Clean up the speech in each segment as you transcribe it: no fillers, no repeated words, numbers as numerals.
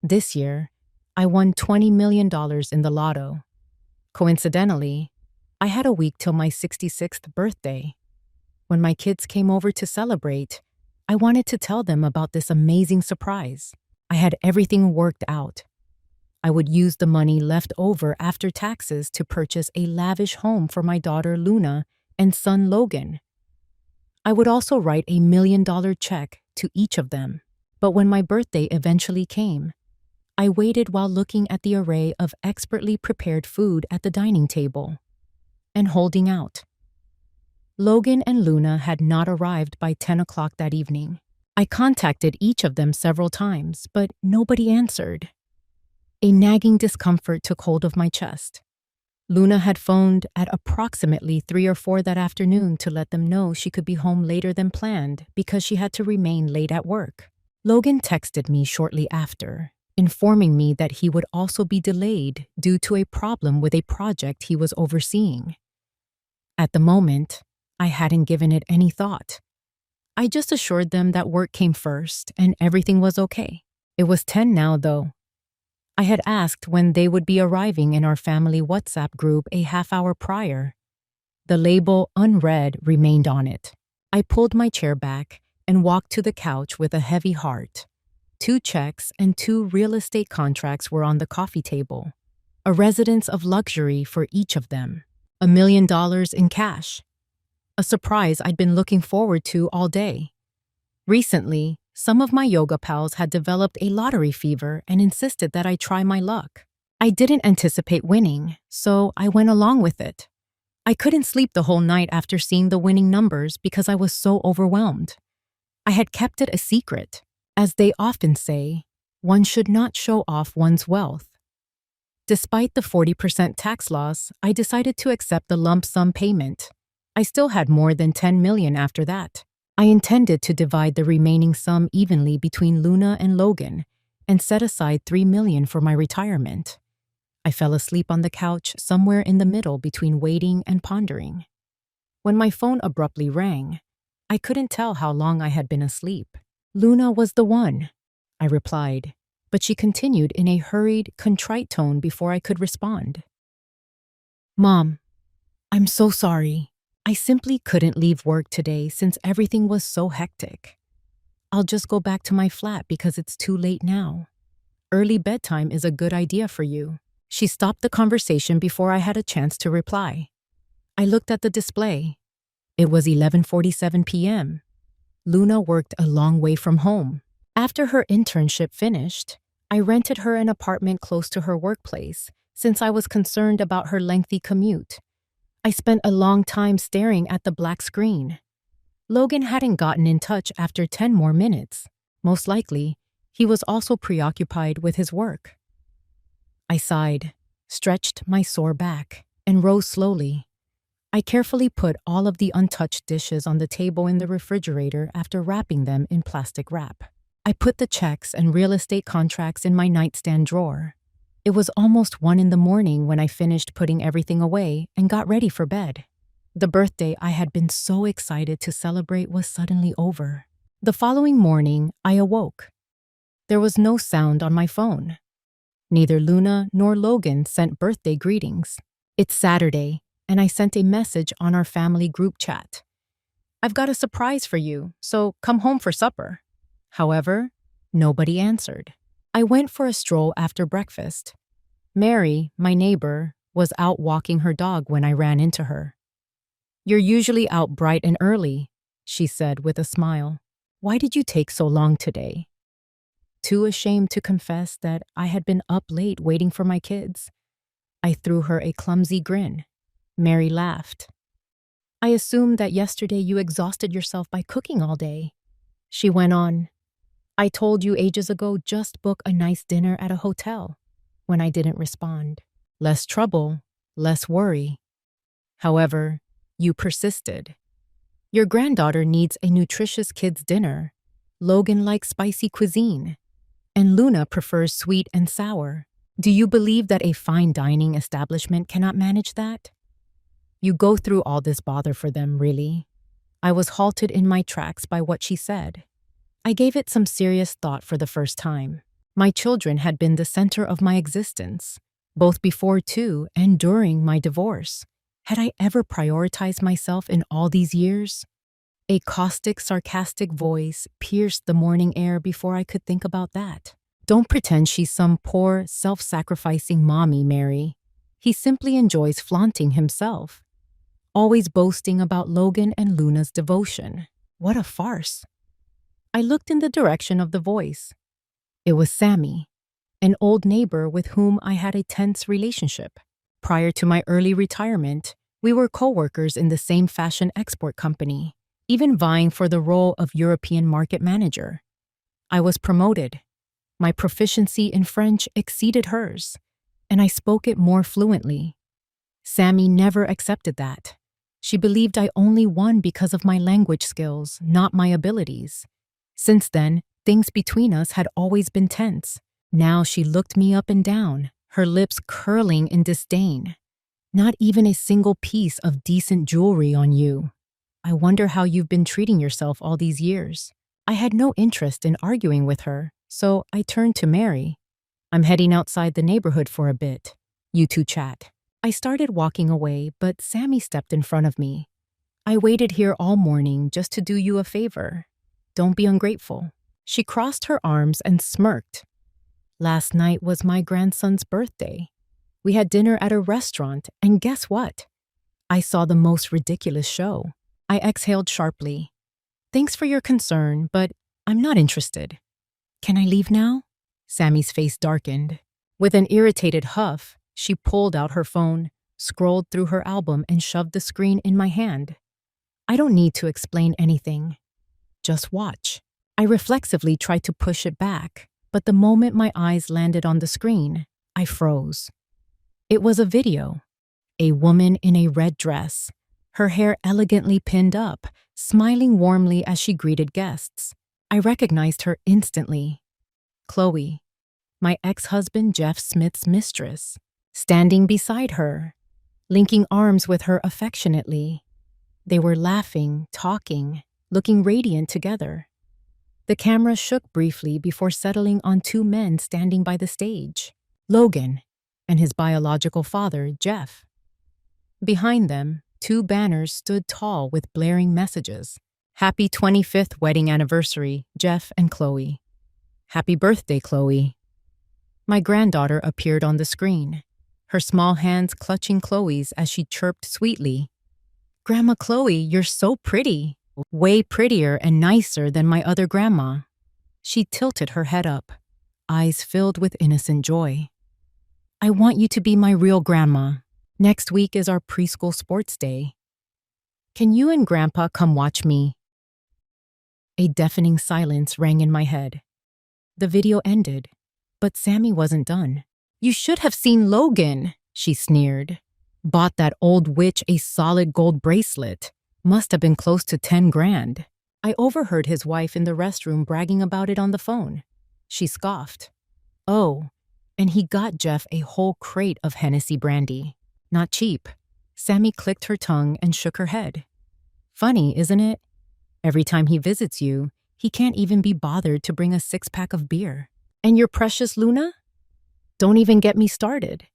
This year, I won $20 million in the lotto. Coincidentally, I had a week till my 66th birthday. When my kids came over to celebrate, I wanted to tell them about this amazing surprise. I had everything worked out. I would use the money left over after taxes to purchase a lavish home for my daughter Luna and son Logan. I would also write a $1 million check to each of them. But when my birthday eventually came, I waited while looking at the array of expertly prepared food at the dining table and holding out. Logan and Luna had not arrived by 10 o'clock that evening. I contacted each of them several times, but nobody answered. A nagging discomfort took hold of my chest. Luna had phoned at approximately 3 or 4 that afternoon to let them know she could be home later than planned because she had to remain late at work. Logan texted me shortly after, informing me that he would also be delayed due to a problem with a project he was overseeing. At the moment, I hadn't given it any thought. I just assured them that work came first and everything was okay. It was 10 now, though. I had asked when they would be arriving in our family WhatsApp group a half hour prior. The label unread remained on it. I pulled my chair back and walked to the couch with a heavy heart. 2 checks and 2 real estate contracts were on the coffee table. A residence of luxury for each of them. $1 million in cash. A surprise I'd been looking forward to all day. Recently, some of my yoga pals had developed a lottery fever and insisted that I try my luck. I didn't anticipate winning, so I went along with it. I couldn't sleep the whole night after seeing the winning numbers because I was so overwhelmed. I had kept it a secret. As they often say, one should not show off one's wealth. Despite the 40% tax loss, I decided to accept the lump sum payment. I still had more than $10 million after that. I intended to divide the remaining sum evenly between Luna and Logan and set aside $3 million for my retirement. I fell asleep on the couch somewhere in the middle between waiting and pondering. When my phone abruptly rang, I couldn't tell how long I had been asleep. "Luna was the one," I replied, but she continued in a hurried, contrite tone before I could respond. "Mom, I'm so sorry. I simply couldn't leave work today since everything was so hectic. I'll just go back to my flat because it's too late now. Early bedtime is a good idea for you." She stopped the conversation before I had a chance to reply. I looked at the display. It was 11:47 p.m. Luna worked a long way from home. After her internship finished, I rented her an apartment close to her workplace since I was concerned about her lengthy commute. I spent a long time staring at the black screen. Logan hadn't gotten in touch after 10 more minutes. Most likely, he was also preoccupied with his work. I sighed, stretched my sore back, and rose slowly. I carefully put all of the untouched dishes on the table in the refrigerator after wrapping them in plastic wrap. I put the checks and real estate contracts in my nightstand drawer. It was almost 1 a.m. when I finished putting everything away and got ready for bed. The birthday I had been so excited to celebrate was suddenly over. The following morning, I awoke. There was no sound on my phone. Neither Luna nor Logan sent birthday greetings. It's Saturday, and I sent a message on our family group chat. "I've got a surprise for you, so come home for supper." However, nobody answered. I went for a stroll after breakfast. Mary, my neighbor, was out walking her dog when I ran into her. "You're usually out bright and early," she said with a smile. "Why did you take so long today?" Too ashamed to confess that I had been up late waiting for my kids, I threw her a clumsy grin. Mary laughed. "I assumed that yesterday you exhausted yourself by cooking all day." She went on, "I told you ages ago just book a nice dinner at a hotel," when I didn't respond. Less trouble, less worry. However, you persisted. "Your granddaughter needs a nutritious kids' dinner. Logan likes spicy cuisine, and Luna prefers sweet and sour. Do you believe that a fine dining establishment cannot manage that? You go through all this bother for them, really?" I was halted in my tracks by what she said. I gave it some serious thought for the first time. My children had been the center of my existence, both before to and during my divorce. Had I ever prioritized myself in all these years? A caustic, sarcastic voice pierced the morning air before I could think about that. Don't pretend she's some poor, self-sacrificing mommy, Mary. He simply enjoys flaunting himself, always boasting about Logan and Luna's devotion. What a farce. I looked in the direction of the voice. It was Sammy, an old neighbor with whom I had a tense relationship. Prior to my early retirement, we were co-workers in the same fashion export company, even vying for the role of European market manager. I was promoted. My proficiency in French exceeded hers, and I spoke it more fluently. Sammy never accepted that. She believed I only won because of my language skills, not my abilities. Since then, things between us had always been tense. Now she looked me up and down, her lips curling in disdain. Not even a single piece of decent jewelry on you. I wonder how you've been treating yourself all these years. I had no interest in arguing with her, so I turned to Mary. I'm heading outside the neighborhood for a bit. You two chat. I started walking away, but Sammy stepped in front of me. I waited here all morning just to do you a favor. Don't be ungrateful. She crossed her arms and smirked. Last night was my grandson's birthday. We had dinner at a restaurant, and guess what? I saw the most ridiculous show. I exhaled sharply. Thanks for your concern, but I'm not interested. Can I leave now? Sammy's face darkened. With an irritated huff, she pulled out her phone, scrolled through her album, and shoved the screen in my hand. I don't need to explain anything. Just watch. I reflexively tried to push it back, but the moment my eyes landed on the screen, I froze. It was a video. A woman in a red dress, her hair elegantly pinned up, smiling warmly as she greeted guests. I recognized her instantly. Chloe, my ex-husband Jeff Smith's mistress, standing beside her, linking arms with her affectionately. They were laughing, talking, looking radiant together. The camera shook briefly before settling on two men standing by the stage, Logan and his biological father, Jeff. Behind them, two banners stood tall with blaring messages. Happy 25th wedding anniversary, Jeff and Chloe. Happy birthday, Chloe. My granddaughter appeared on the screen, her small hands clutching Chloe's as she chirped sweetly. Grandma Chloe, you're so pretty. Way prettier and nicer than my other grandma. She tilted her head up, eyes filled with innocent joy. I want you to be my real grandma. Next week is our preschool sports day. Can you and Grandpa come watch me? A deafening silence rang in my head. The video ended, but Sammy wasn't done. You should have seen Logan, she sneered. Bought that old witch a solid gold bracelet. Must have been close to 10 grand. I overheard his wife in the restroom bragging about it on the phone. She scoffed. Oh, and he got Jeff a whole crate of Hennessy brandy. Not cheap. Sammy clicked her tongue and shook her head. Funny, isn't it? Every time he visits you, he can't even be bothered to bring a 6-pack of beer. And your precious Luna? Don't even get me started.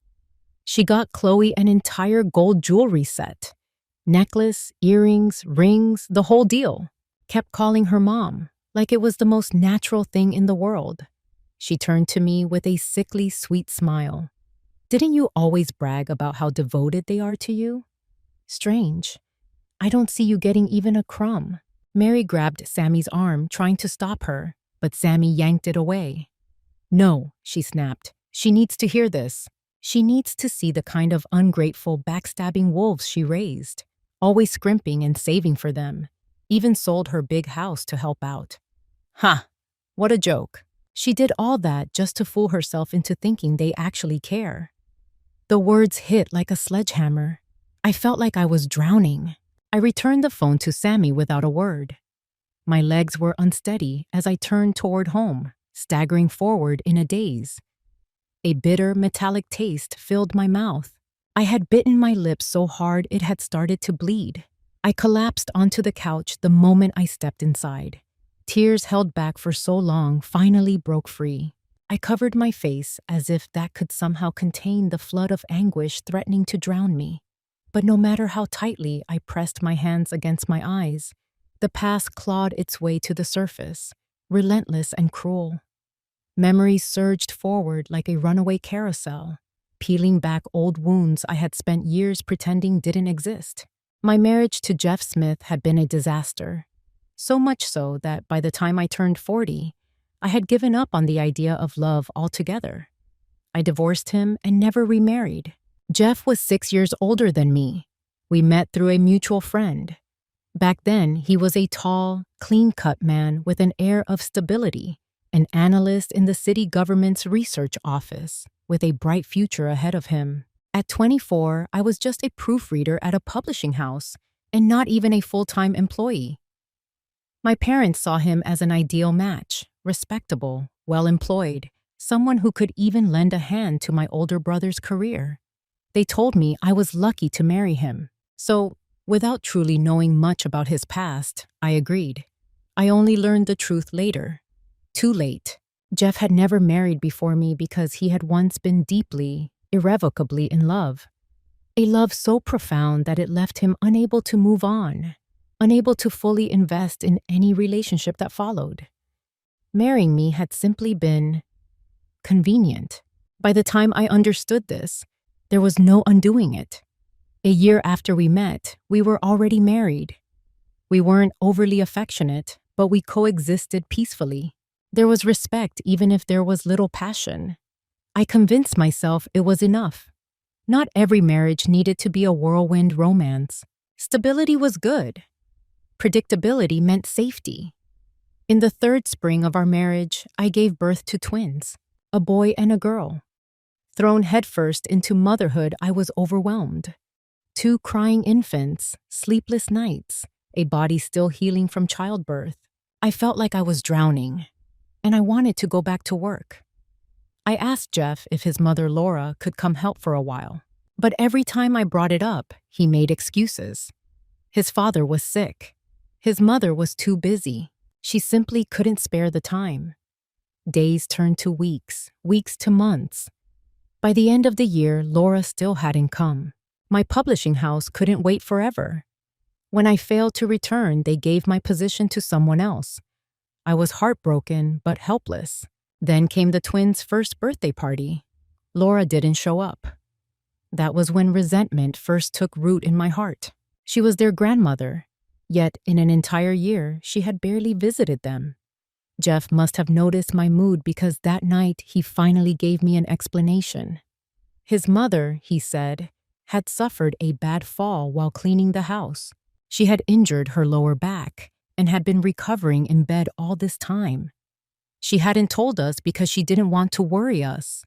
She got Chloe an entire gold jewelry set. Necklace, earrings, rings, the whole deal. Kept calling her mom, like it was the most natural thing in the world. She turned to me with a sickly sweet smile. Didn't you always brag about how devoted they are to you? Strange. I don't see you getting even a crumb. Mary grabbed Sammy's arm, trying to stop her, but Sammy yanked it away. No, she snapped. She needs to hear this. She needs to see the kind of ungrateful, backstabbing wolves she raised. Always scrimping and saving for them. Even sold her big house to help out. Ha! What a joke. She did all that just to fool herself into thinking they actually care. The words hit like a sledgehammer. I felt like I was drowning. I returned the phone to Sammy without a word. My legs were unsteady as I turned toward home, staggering forward in a daze. A bitter, metallic taste filled my mouth. I had bitten my lips so hard it had started to bleed. I collapsed onto the couch the moment I stepped inside. Tears held back for so long finally broke free. I covered my face as if that could somehow contain the flood of anguish threatening to drown me. But no matter how tightly I pressed my hands against my eyes, the past clawed its way to the surface, relentless and cruel. Memories surged forward like a runaway carousel, peeling back old wounds I had spent years pretending didn't exist. My marriage to Jeff Smith had been a disaster, so much so that by the time I turned 40, I had given up on the idea of love altogether. I divorced him and never remarried. Jeff was 6 years older than me. We met through a mutual friend. Back then, he was a tall, clean-cut man with an air of stability, an analyst in the city government's research office, with a bright future ahead of him. At 24, I was just a proofreader at a publishing house and not even a full-time employee. My parents saw him as an ideal match, respectable, well-employed, someone who could even lend a hand to my older brother's career. They told me I was lucky to marry him. So, without truly knowing much about his past, I agreed. I only learned the truth later. Too late. Jeff had never married before me because he had once been deeply, irrevocably in love. A love so profound that it left him unable to move on, unable to fully invest in any relationship that followed. Marrying me had simply been convenient. By the time I understood this, there was no undoing it. A year after we met, we were already married. We weren't overly affectionate, but we coexisted peacefully. There was respect even if there was little passion. I convinced myself it was enough. Not every marriage needed to be a whirlwind romance. Stability was good. Predictability meant safety. In the third spring of our marriage, I gave birth to twins, a boy and a girl. Thrown headfirst into motherhood, I was overwhelmed. 2 crying infants, sleepless nights, a body still healing from childbirth. I felt like I was drowning, and I wanted to go back to work. I asked Jeff if his mother Laura could come help for a while, but every time I brought it up, he made excuses. His father was sick. His mother was too busy. She simply couldn't spare the time. Days turned to weeks, weeks to months. By the end of the year, Laura still hadn't come. My publishing house couldn't wait forever. When I failed to return, they gave my position to someone else. I was heartbroken but helpless. Then came the twins' first birthday party. Laura didn't show up. That was when resentment first took root in my heart. She was their grandmother, yet in an entire year, she had barely visited them. Jeff must have noticed my mood because that night he finally gave me an explanation. His mother, he said, had suffered a bad fall while cleaning the house. She had injured her lower back and had been recovering in bed all this time. She hadn't told us because she didn't want to worry us.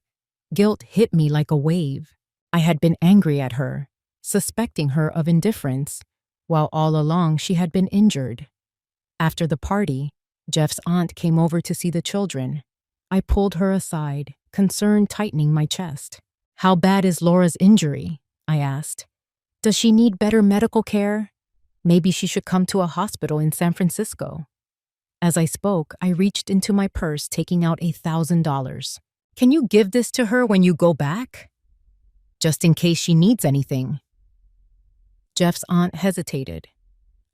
Guilt hit me like a wave. I had been angry at her, suspecting her of indifference, while all along she had been injured. After the party, Jeff's aunt came over to see the children. I pulled her aside, concern tightening my chest. "How bad is Laura's injury?" I asked. "Does she need better medical care? Maybe she should come to a hospital in San Francisco." As I spoke, I reached into my purse, taking out $1,000. "Can you give this to her when you go back? Just in case she needs anything." Jeff's aunt hesitated.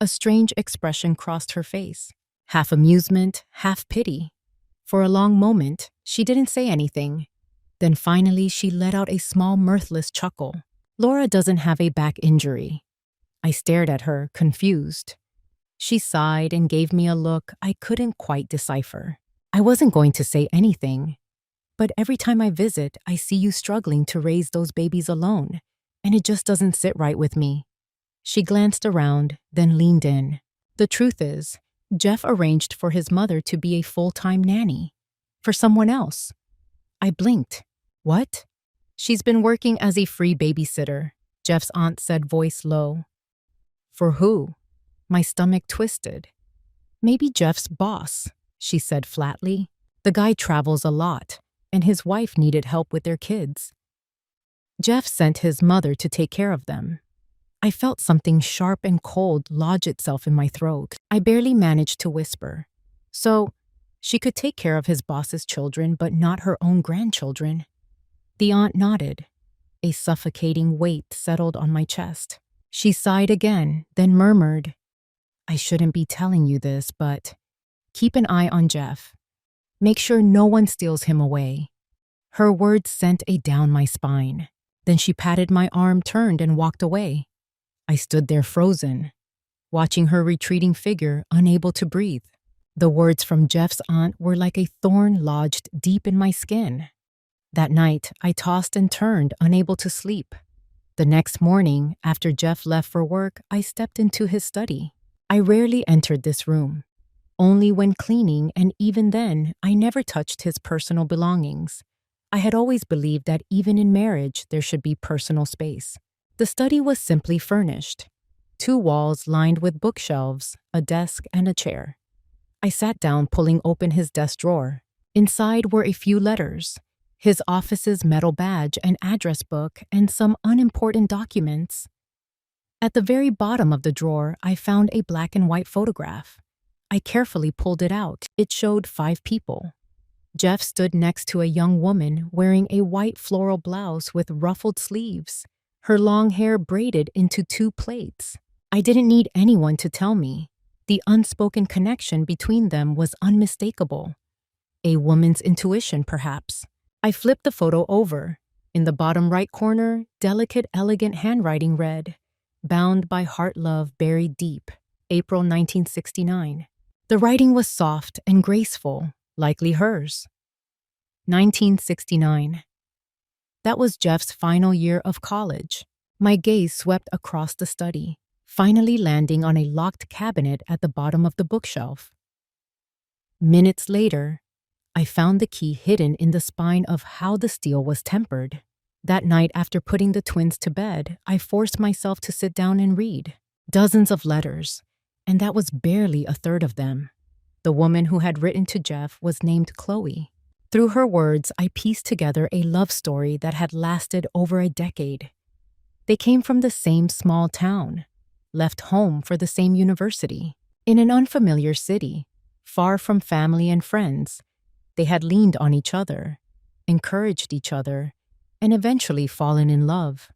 A strange expression crossed her face, half amusement, half pity. For a long moment, she didn't say anything. Then finally, she let out a small, mirthless chuckle. "Laura doesn't have a back injury." I stared at her, confused. She sighed and gave me a look I couldn't quite decipher. "I wasn't going to say anything, but every time I visit, I see you struggling to raise those babies alone, and it just doesn't sit right with me." She glanced around, then leaned in. "The truth is, Jeff arranged for his mother to be a full-time nanny. For someone else." I blinked. "What?" "She's been working as a free babysitter," Jeff's aunt said, voice low. "For who?" My stomach twisted. "Maybe Jeff's boss," she said flatly. "The guy travels a lot, and his wife needed help with their kids. Jeff sent his mother to take care of them." I felt something sharp and cold lodge itself in my throat. I barely managed to whisper. "So, She could take care of his boss's children, but not her own grandchildren. The aunt nodded. A suffocating weight settled on my chest. She sighed again, then murmured, "I shouldn't be telling you this, but keep an eye on Jeff. Make sure no one steals him away." Her words sent a down my spine. Then she patted my arm, turned, and walked away. I stood there frozen, watching her retreating figure, unable to breathe. The words from Jeff's aunt were like a thorn lodged deep in my skin. That night, I tossed and turned, unable to sleep. The next morning, after Jeff left for work, I stepped into his study. I rarely entered this room. Only when cleaning, and even then, I never touched his personal belongings. I had always believed that even in marriage, there should be personal space. The study was simply furnished. 2 walls lined with bookshelves, a desk, and a chair. I sat down, pulling open his desk drawer. Inside were a few letters, his office's metal badge and address book, and some unimportant documents. At the very bottom of the drawer, I found a black and white photograph. I carefully pulled it out. It showed 5 people. Jeff stood next to a young woman wearing a white floral blouse with ruffled sleeves, her long hair braided into 2 plaits. I didn't need anyone to tell me. The unspoken connection between them was unmistakable. A woman's intuition, perhaps. I flipped the photo over. In the bottom right corner, delicate, elegant handwriting read, "Bound by heart love buried deep, April 1969. The writing was soft and graceful, likely hers. 1969. That was Jeff's final year of college. My gaze swept across the study, finally landing on a locked cabinet at the bottom of the bookshelf. Minutes later, I found the key hidden in the spine of how the steel was tempered. That night, after putting the twins to bed, I forced myself to sit down and read. Dozens of letters, and that was barely a third of them. The woman who had written to Jeff was named Chloe. Through her words, I pieced together a love story that had lasted over a decade. They came from the same small town, left home for the same university. In an unfamiliar city, far from family and friends, they had leaned on each other, encouraged each other, and eventually fallen in love.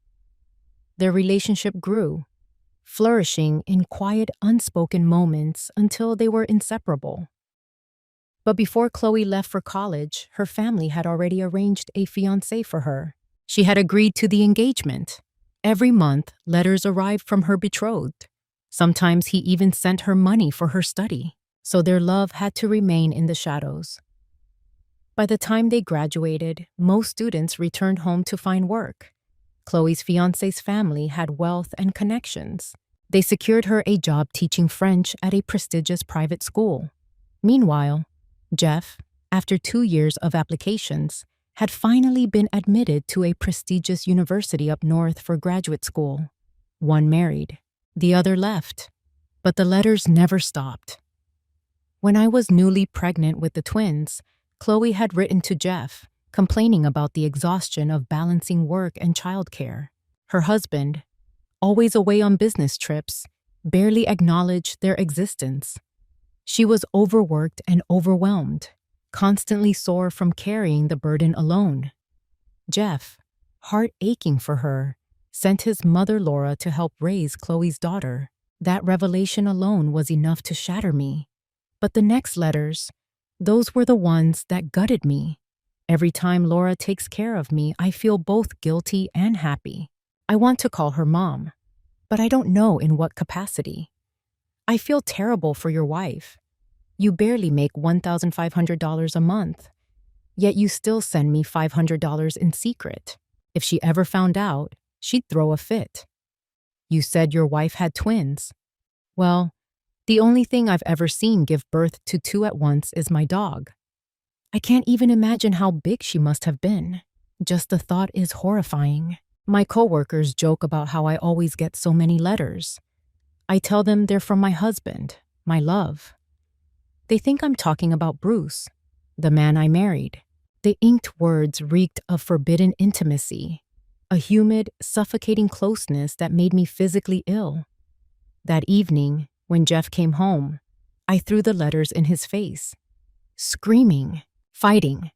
Their relationship grew, flourishing in quiet, unspoken moments until they were inseparable. But before Chloe left for college, her family had already arranged a fiancé for her. She had agreed to the engagement. Every month, letters arrived from her betrothed. Sometimes he even sent her money for her study, so their love had to remain in the shadows. By the time they graduated, most students returned home to find work. Chloe's fiancé's family had wealth and connections. They secured her a job teaching French at a prestigious private school. Meanwhile, Jeff, after 2 years of applications, had finally been admitted to a prestigious university up north for graduate school. One married, the other left, but the letters never stopped. When I was newly pregnant with the twins, Chloe had written to Jeff, complaining about the exhaustion of balancing work and childcare. Her husband, always away on business trips, barely acknowledged their existence. She was overworked and overwhelmed, constantly sore from carrying the burden alone. Jeff, heart aching for her, sent his mother Laura to help raise Chloe's daughter. That revelation alone was enough to shatter me. But the next letters, those were the ones that gutted me. Every time Laura takes care of me, I feel both guilty and happy. I want to call her mom, but I don't know in what capacity. I feel terrible for your wife. You barely make $1,500 a month, yet you still send me $500 in secret. If she ever found out, she'd throw a fit. You said your wife had twins. Well, the only thing I've ever seen give birth to 2 at once is my dog. I can't even imagine how big she must have been. Just the thought is horrifying. My coworkers joke about how I always get so many letters. I tell them they're from my husband, my love. They think I'm talking about Bruce, the man I married. The inked words reeked of forbidden intimacy, a humid, suffocating closeness that made me physically ill. That evening, when Jeff came home, I threw the letters in his face. screaming, fighting.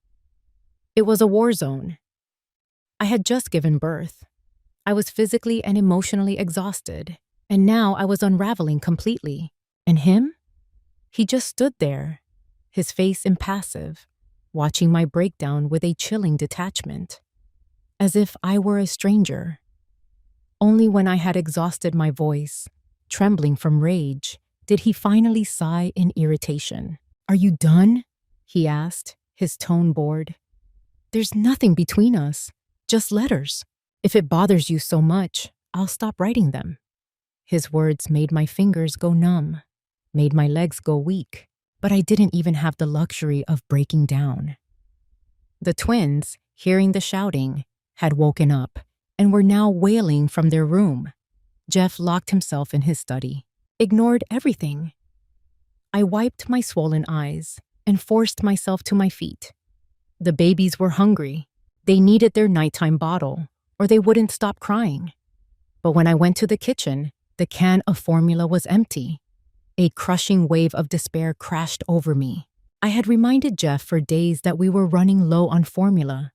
It was a war zone. I had just given birth. I was physically and emotionally exhausted, and now I was unraveling completely. And him? He just stood there, his face impassive, watching my breakdown with a chilling detachment, as if I were a stranger. Only when I had exhausted my voice, trembling from rage, did he finally sigh in irritation. "Are you done?" he asked, his tone bored. "There's nothing between us, just letters. If it bothers you so much, I'll stop writing them." His words made my fingers go numb, made my legs go weak, but I didn't even have the luxury of breaking down. The twins, hearing the shouting, had woken up and were now wailing from their room. Jeff locked himself in his study, ignored everything. I wiped my swollen eyes and forced myself to my feet. The babies were hungry. They needed their nighttime bottle, or they wouldn't stop crying. But when I went to the kitchen, the can of formula was empty. A crushing wave of despair crashed over me. I had reminded Jeff for days that we were running low on formula.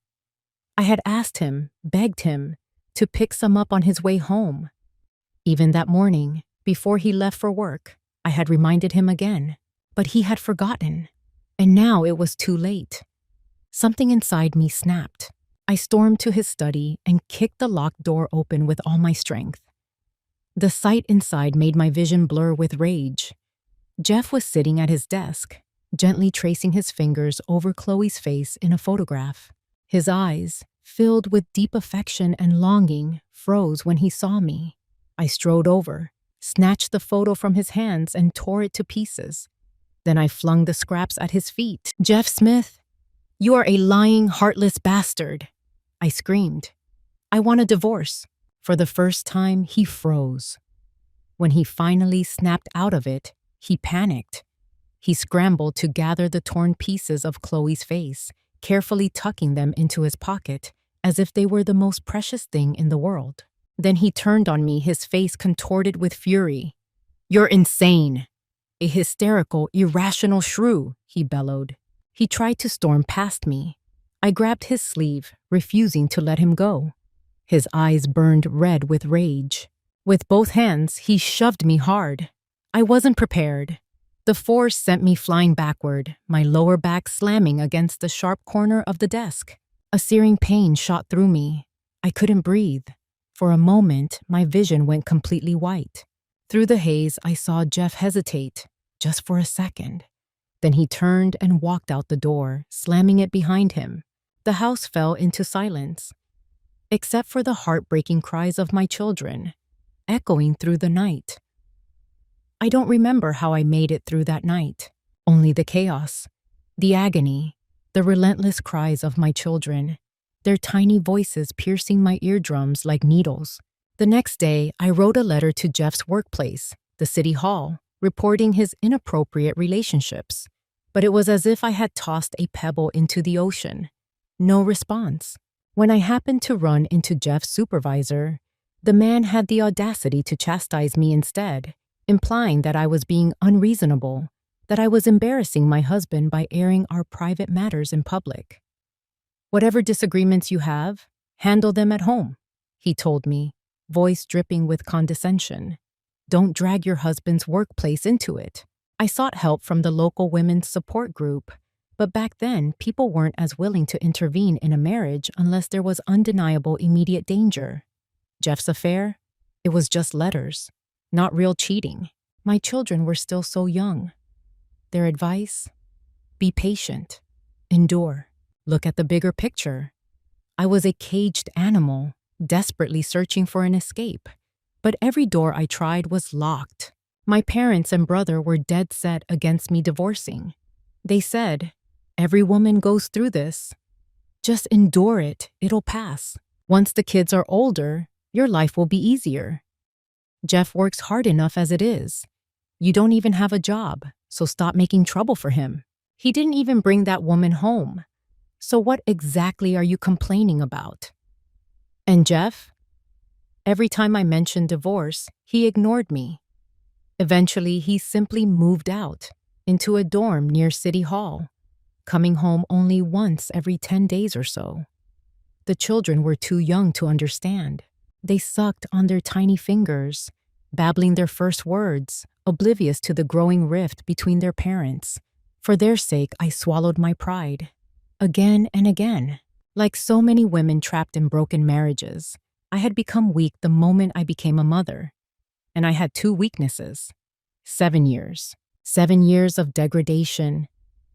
I had asked him, begged him, to pick some up on his way home. Even that morning, before he left for work, I had reminded him again, but he had forgotten. And now it was too late. Something inside me snapped. I stormed to his study and kicked the locked door open with all my strength. The sight inside made my vision blur with rage. Jeff was sitting at his desk, gently tracing his fingers over Chloe's face in a photograph. His eyes, filled with deep affection and longing, froze when he saw me. I strode over, snatched the photo from his hands and tore it to pieces. Then I flung the scraps at his feet. "Jeff Smith, you are a lying, heartless bastard," I screamed. "I want a divorce." For the first time, he froze. When he finally snapped out of it, he panicked. He scrambled to gather the torn pieces of Chloe's face, carefully tucking them into his pocket, as if they were the most precious thing in the world. Then he turned on me, his face contorted with fury. "You're insane. A hysterical, irrational shrew," he bellowed. He tried to storm past me. I grabbed his sleeve, refusing to let him go. His eyes burned red with rage. With both hands, he shoved me hard. I wasn't prepared. The force sent me flying backward, my lower back slamming against the sharp corner of the desk. A searing pain shot through me. I couldn't breathe. For a moment, my vision went completely white. Through the haze, I saw Jeff hesitate, just for a second. Then he turned and walked out the door, slamming it behind him. The house fell into silence, except for the heartbreaking cries of my children, echoing through the night. I don't remember how I made it through that night. Only the chaos, the agony, the relentless cries of my children, their tiny voices piercing my eardrums like needles. The next day, I wrote a letter to Jeff's workplace, the city hall, reporting his inappropriate relationships. But it was as if I had tossed a pebble into the ocean. No response. When I happened to run into Jeff's supervisor, the man had the audacity to chastise me instead, implying that I was being unreasonable, that I was embarrassing my husband by airing our private matters in public. "Whatever disagreements you have, handle them at home," he told me, voice dripping with condescension. "Don't drag your husband's workplace into it." I sought help from the local women's support group, but back then, people weren't as willing to intervene in a marriage unless there was undeniable immediate danger. Jeff's affair? It was just letters, not real cheating. My children were still so young. Their advice? Be patient. Endure. Look at the bigger picture. I was a caged animal, desperately searching for an escape. But every door I tried was locked. My parents and brother were dead set against me divorcing. They said, "Every woman goes through this. Just endure it, it'll pass. Once the kids are older, your life will be easier. Jeff works hard enough as it is. You don't even have a job, so stop making trouble for him. He didn't even bring that woman home. So what exactly are you complaining about?" And Jeff? Every time I mentioned divorce, he ignored me. Eventually, he simply moved out, into a dorm near City Hall, coming home only once every 10 days or so. The children were too young to understand. They sucked on their tiny fingers, babbling their first words, oblivious to the growing rift between their parents. For their sake, I swallowed my pride. Again and again. Like so many women trapped in broken marriages, I had become weak the moment I became a mother. And I had two weaknesses. 7 years. 7 years of degradation,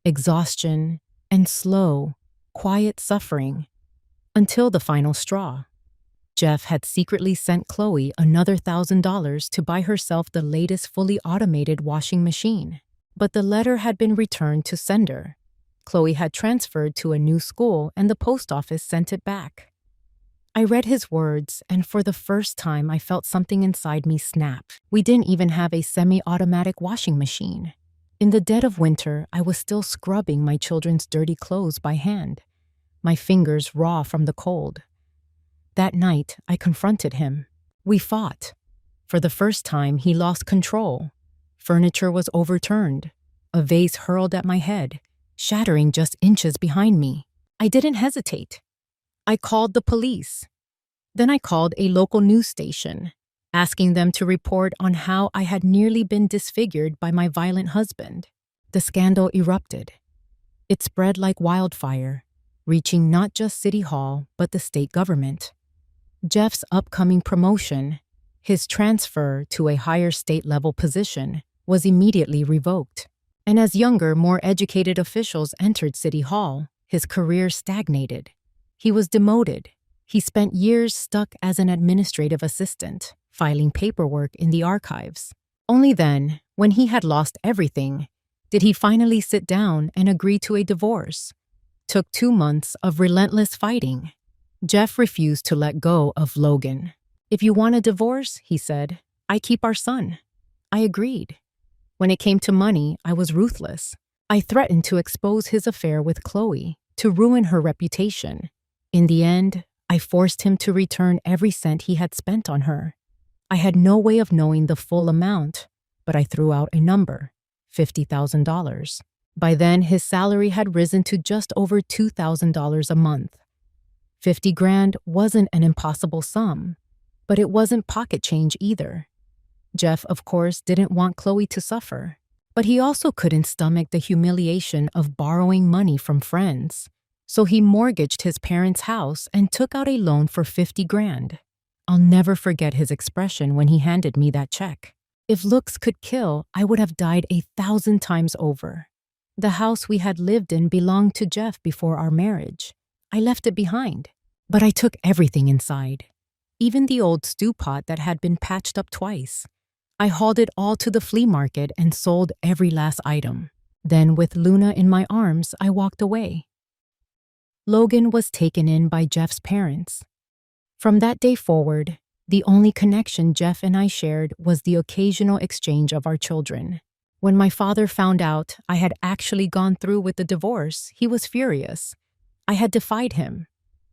exhaustion, and slow, quiet suffering. Until the final straw. Jeff had secretly sent Chloe another $1,000 to buy herself the latest fully automated washing machine. But the letter had been returned to sender. Chloe had transferred to a new school and the post office sent it back. I read his words, and for the first time I felt something inside me snap. We didn't even have a semi-automatic washing machine. In the dead of winter, I was still scrubbing my children's dirty clothes by hand, my fingers raw from the cold. That night, I confronted him. We fought. For the first time, he lost control. Furniture was overturned. A vase hurled at my head, shattering just inches behind me. I didn't hesitate. I called the police. Then I called a local news station, asking them to report on how I had nearly been disfigured by my violent husband. The scandal erupted. It spread like wildfire, reaching not just City Hall, but the state government. Jeff's upcoming promotion, his transfer to a higher state-level position, was immediately revoked. And as younger, more educated officials entered City Hall, his career stagnated. He was demoted. He spent years stuck as an administrative assistant, filing paperwork in the archives. Only then, when he had lost everything, did he finally sit down and agree to a divorce. Took 2 months of relentless fighting. Jeff refused to let go of Logan. "If you want a divorce," he said, "I keep our son." I agreed. When it came to money, I was ruthless. I threatened to expose his affair with Chloe, to ruin her reputation. In the end, I forced him to return every cent he had spent on her. I had no way of knowing the full amount, but I threw out a number, $50,000. By then, his salary had risen to just over $2,000 a month. 50 grand wasn't an impossible sum, but it wasn't pocket change either. Jeff, of course, didn't want Chloe to suffer, but he also couldn't stomach the humiliation of borrowing money from friends. So he mortgaged his parents' house and took out a loan for 50 grand. I'll never forget his expression when he handed me that check. If looks could kill, I would have died 1,000 times over. The house we had lived in belonged to Jeff before our marriage. I left it behind, but I took everything inside, even the old stew pot that had been patched up twice. I hauled it all to the flea market and sold every last item. Then, with Luna in my arms, I walked away. Logan was taken in by Jeff's parents. From that day forward, the only connection Jeff and I shared was the occasional exchange of our children. When my father found out I had actually gone through with the divorce, he was furious. I had defied him,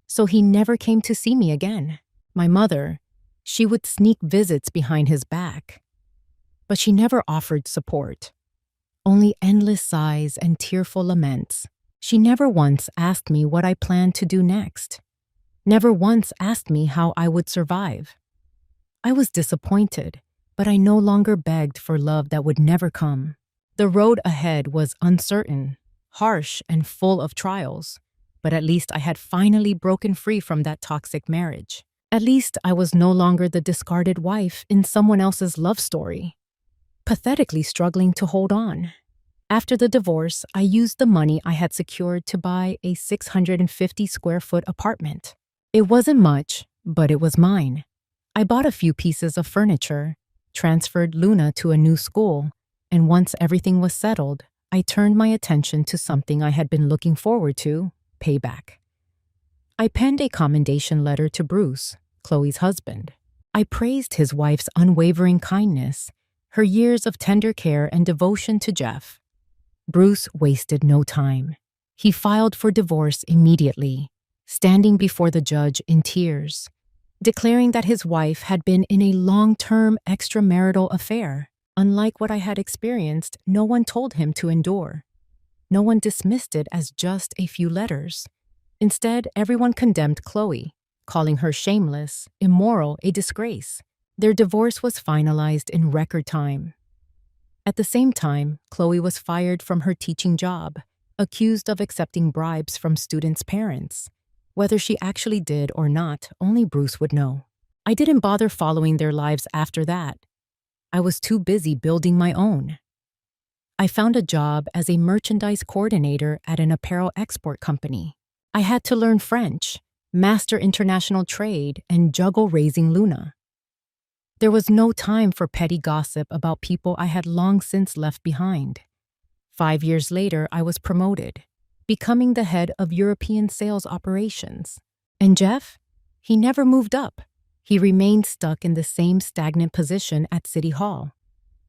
so he never came to see me again. My mother, she would sneak visits behind his back, but she never offered support. Only endless sighs and tearful laments. She never once asked me what I planned to do next. Never once asked me how I would survive. I was disappointed, but I no longer begged for love that would never come. The road ahead was uncertain, harsh, and full of trials, but at least I had finally broken free from that toxic marriage. At least I was no longer the discarded wife in someone else's love story, pathetically struggling to hold on. After the divorce, I used the money I had secured to buy a 650-square-foot apartment. It wasn't much, but it was mine. I bought a few pieces of furniture, transferred Luna to a new school, and once everything was settled, I turned my attention to something I had been looking forward to: payback. I penned a commendation letter to Bruce, Chloe's husband. I praised his wife's unwavering kindness, her years of tender care and devotion to Jeff. Bruce wasted no time. He filed for divorce immediately, standing before the judge in tears, declaring that his wife had been in a long-term extramarital affair. Unlike what I had experienced, no one told him to endure. no one dismissed it as just a few letters. Instead, everyone condemned Chloe, calling her shameless, immoral, a disgrace. Their divorce was finalized in record time. At the same time, Chloe was fired from her teaching job, accused of accepting bribes from students' parents. Whether she actually did or not, only Bruce would know. I didn't bother following their lives after that. I was too busy building my own. I found a job as a merchandise coordinator at an apparel export company. I had to learn French, master international trade, and juggle raising Luna. There was no time for petty gossip about people I had long since left behind. 5 years later, I was promoted, becoming the head of European sales operations. And Jeff? He never moved up. He remained stuck in the same stagnant position at City Hall.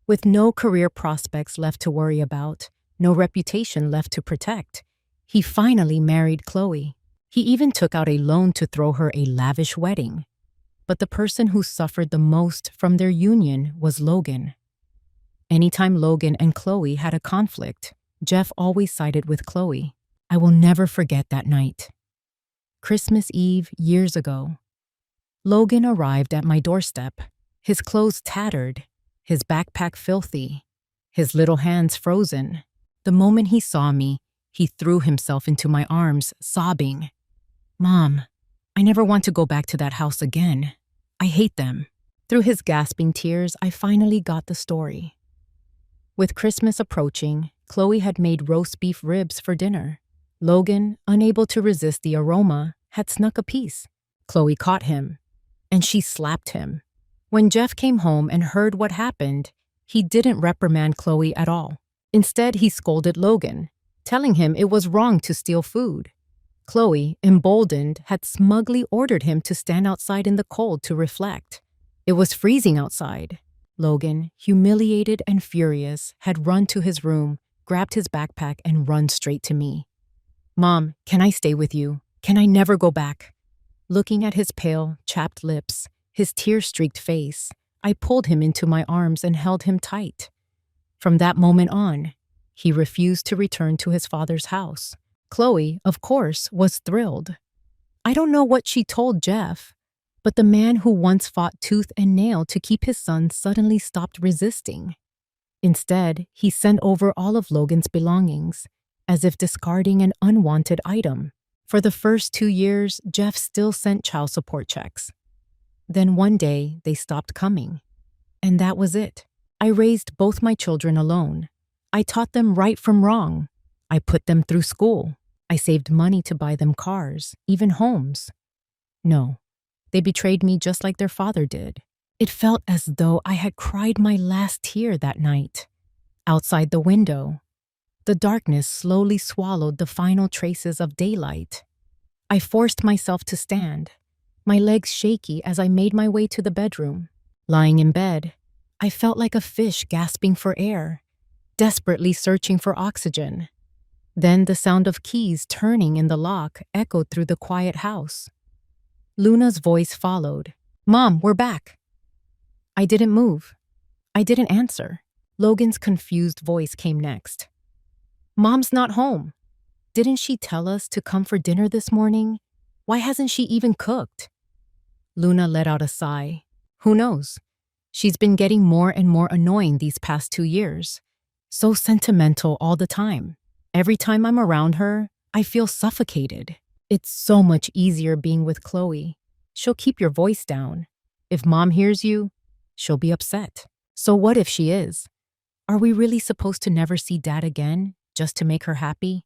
With no career prospects left to worry about, no reputation left to protect, he finally married Chloe. He even took out a loan to throw her a lavish wedding. But the person who suffered the most from their union was Logan. Anytime Logan and Chloe had a conflict, Jeff always sided with Chloe. I will never forget that night. Christmas Eve years ago. Logan arrived at my doorstep, his clothes tattered, his backpack filthy, his little hands frozen. The moment he saw me, he threw himself into my arms, sobbing, "Mom, I never want to go back to that house again. I hate them." Through his gasping tears, I finally got the story. With Christmas approaching, Chloe had made roast beef ribs for dinner. Logan, unable to resist the aroma, had snuck a piece. Chloe caught him, and she slapped him. When Jeff came home and heard what happened, he didn't reprimand Chloe at all. Instead, he scolded Logan, telling him it was wrong to steal food. Chloe, emboldened, had smugly ordered him to stand outside in the cold to reflect. It was freezing outside. Logan, humiliated and furious, had run to his room, grabbed his backpack, and run straight to me. "Mom, can I stay with you? Can I never go back?" Looking at his pale, chapped lips, his tear-streaked face, I pulled him into my arms and held him tight. From that moment on, he refused to return to his father's house. Chloe, of course, was thrilled. I don't know what she told Jeff, but the man who once fought tooth and nail to keep his son suddenly stopped resisting. Instead, he sent over all of Logan's belongings, as if discarding an unwanted item. For the first 2 years, Jeff still sent child support checks. Then one day, they stopped coming. And that was it. I raised both my children alone. I taught them right from wrong. I put them through school. I saved money to buy them cars, even homes. No, they betrayed me just like their father did. It felt as though I had cried my last tear that night. Outside the window, the darkness slowly swallowed the final traces of daylight. I forced myself to stand, my legs shaky as I made my way to the bedroom. Lying in bed, I felt like a fish gasping for air, desperately searching for oxygen. Then the sound of keys turning in the lock echoed through the quiet house. Luna's voice followed. "Mom, we're back." I didn't move. I didn't answer. Logan's confused voice came next. "Mom's not home. Didn't she tell us to come for dinner this morning? Why hasn't she even cooked?" Luna let out a sigh. Who knows? She's been getting more and more annoying these past 2 years. So sentimental all the time. Every time I'm around her, I feel suffocated. It's so much easier being with Chloe. She'll keep your voice down. If Mom hears you, she'll be upset. So what if she is? Are we really supposed to never see Dad again, just to make her happy?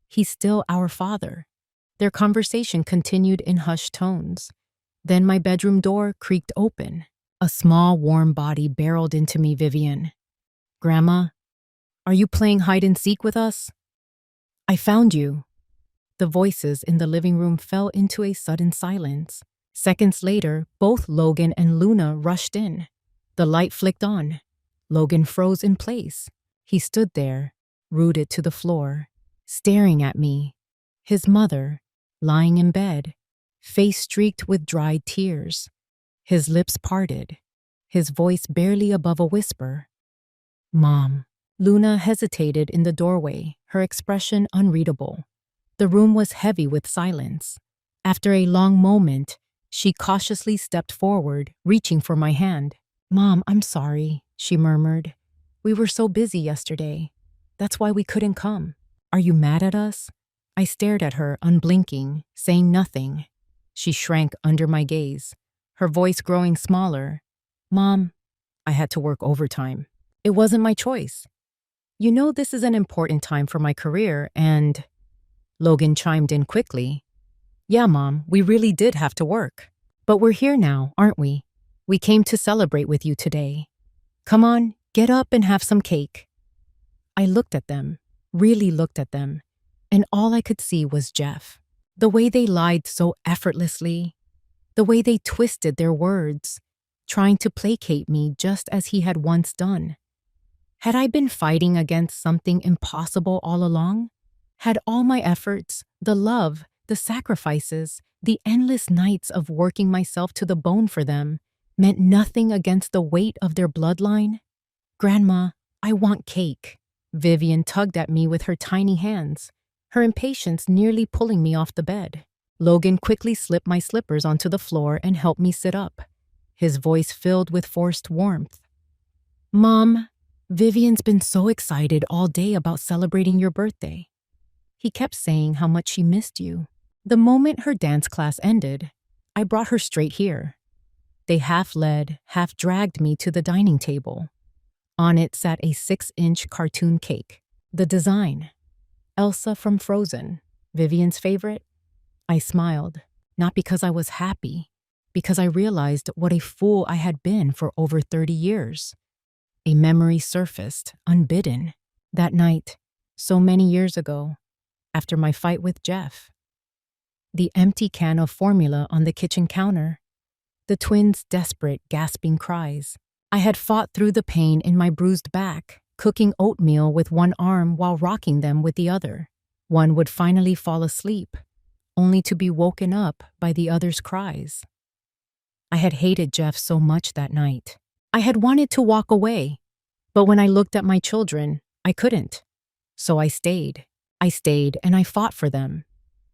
He's still our father. Their conversation continued in hushed tones. Then my bedroom door creaked open. A small, warm body barreled into me, Vivian. "Grandma, are you playing hide and seek with us?" "I found you." The voices in the living room fell into a sudden silence. Seconds later, both Logan and Luna rushed in. The light flicked on. Logan froze in place. He stood there, rooted to the floor, staring at me. His mother, lying in bed, face streaked with dried tears. His lips parted, his voice barely above a whisper. "Mom." Luna hesitated in the doorway, her expression unreadable. The room was heavy with silence. After a long moment, she cautiously stepped forward, reaching for my hand. "Mom, I'm sorry," she murmured. "We were so busy yesterday. That's why we couldn't come. Are you mad at us?" I stared at her, unblinking, saying nothing. She shrank under my gaze, her voice growing smaller. "Mom, I had to work overtime. It wasn't my choice. You know this is an important time for my career, and—" Logan chimed in quickly. "Yeah, Mom, we really did have to work. But we're here now, aren't we? We came to celebrate with you today. Come on, get up and have some cake." I looked at them, really looked at them, and all I could see was Jeff. The way they lied so effortlessly, the way they twisted their words, trying to placate me just as he had once done. Had I been fighting against something impossible all along? Had all my efforts, the love, the sacrifices, the endless nights of working myself to the bone for them, meant nothing against the weight of their bloodline? "Grandma, I want cake." Vivian tugged at me with her tiny hands, her impatience nearly pulling me off the bed. Logan quickly slipped my slippers onto the floor and helped me sit up, his voice filled with forced warmth. "Mom, Vivian's been so excited all day about celebrating your birthday. He kept saying how much she missed you." The moment her dance class ended, I brought her straight here. They half led, half dragged me to the dining table. On it sat a 6-inch cartoon cake. The design, Elsa from Frozen, Vivian's favorite. I smiled, not because I was happy, because I realized what a fool I had been for over 30 years. A memory surfaced, unbidden, that night, so many years ago, after my fight with Jeff. The empty can of formula on the kitchen counter, the twins' desperate, gasping cries. I had fought through the pain in my bruised back, cooking oatmeal with one arm while rocking them with the other. One would finally fall asleep, only to be woken up by the other's cries. I had hated Jeff so much that night. I had wanted to walk away, but when I looked at my children, I couldn't. So I stayed. I stayed and I fought for them.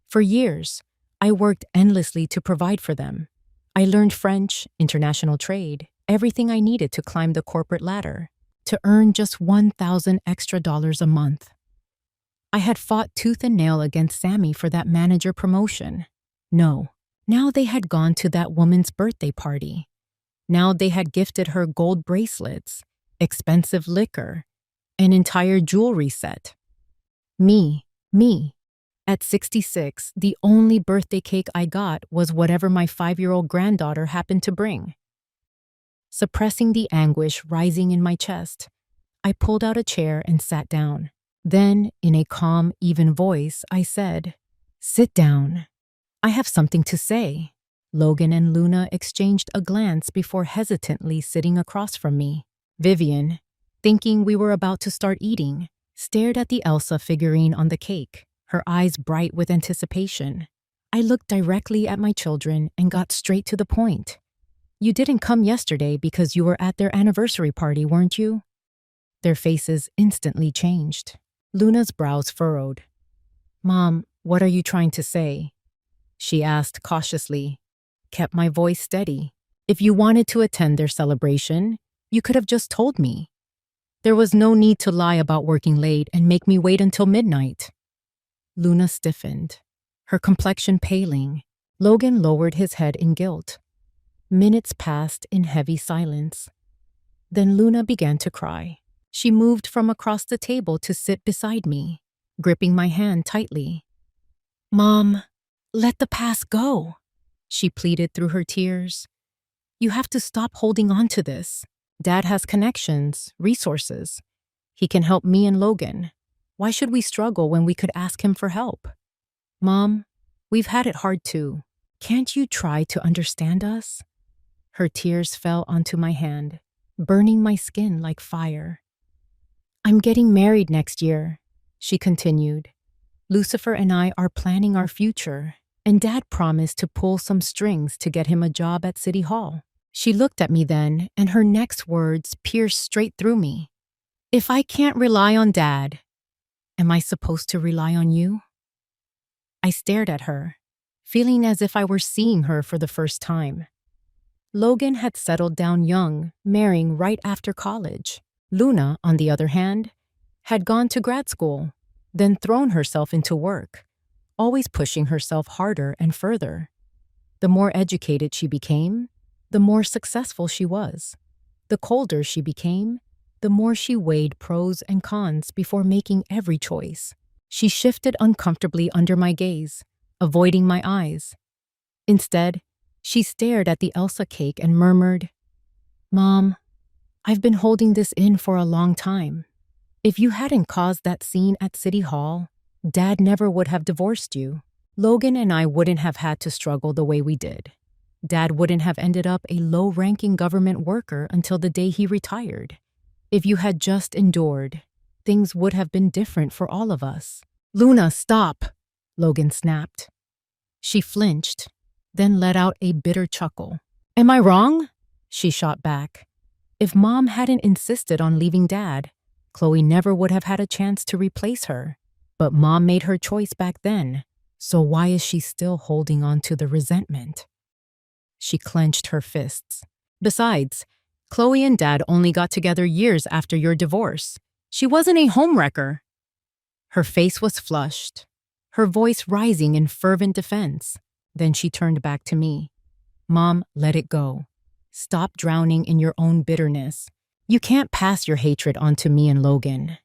For years, I worked endlessly to provide for them. I learned French, international trade, everything I needed to climb the corporate ladder, to earn just $1,000 extra a month. I had fought tooth and nail against Sammy for that manager promotion. No, now they had gone to that woman's birthday party. Now they had gifted her gold bracelets, expensive liquor, an entire jewelry set. Me. At 66, the only birthday cake I got was whatever my 5-year-old granddaughter happened to bring. Suppressing the anguish rising in my chest, I pulled out a chair and sat down. Then, in a calm, even voice, I said, "Sit down. I have something to say." Logan and Luna exchanged a glance before hesitantly sitting across from me. Vivian, thinking we were about to start eating, stared at the Elsa figurine on the cake, her eyes bright with anticipation. I looked directly at my children and got straight to the point. "You didn't come yesterday because you were at their anniversary party, weren't you?" Their faces instantly changed. Luna's brows furrowed. "Mom, what are you trying to say?" she asked cautiously. Kept my voice steady. "If you wanted to attend their celebration, you could have just told me. There was no need to lie about working late and make me wait until midnight." Luna stiffened, her complexion paling. Logan lowered his head in guilt. Minutes passed in heavy silence. Then Luna began to cry. She moved from across the table to sit beside me, gripping my hand tightly. "Mom, let the past go," she pleaded through her tears. "You have to stop holding on to this. Dad has connections, resources. He can help me and Logan. Why should we struggle when we could ask him for help? Mom, we've had it hard too. Can't you try to understand us?" Her tears fell onto my hand, burning my skin like fire. "I'm getting married next year," she continued. "Lucifer and I are planning our future, and Dad promised to pull some strings to get him a job at City Hall." She looked at me then, and her next words pierced straight through me. If I can't rely on Dad, am I supposed to rely on you? I stared at her, feeling as if I were seeing her for the first time. Logan had settled down young, marrying right after college. Luna, on the other hand, had gone to grad school, then thrown herself into work, always pushing herself harder and further. The more educated she became, the more successful she was. The colder she became, the more she weighed pros and cons before making every choice. She shifted uncomfortably under my gaze, avoiding my eyes. Instead, she stared at the Elsa cake and murmured, "Mom, I've been holding this in for a long time. If you hadn't caused that scene at City Hall, Dad never would have divorced you. Logan and I wouldn't have had to struggle the way we did. Dad wouldn't have ended up a low-ranking government worker until the day he retired. If you had just endured, things would have been different for all of us." "Luna, stop!" Logan snapped. She flinched, then let out a bitter chuckle. "Am I wrong?" she shot back. If Mom hadn't insisted on leaving Dad, Chloe never would have had a chance to replace her. But Mom made her choice back then, so why is she still holding on to the resentment? She clenched her fists. "Besides, Chloe and Dad only got together years after your divorce. She wasn't a homewrecker." Her face was flushed, her voice rising in fervent defense. Then she turned back to me. "Mom, let it go. Stop drowning in your own bitterness. You can't pass your hatred on to me and Logan.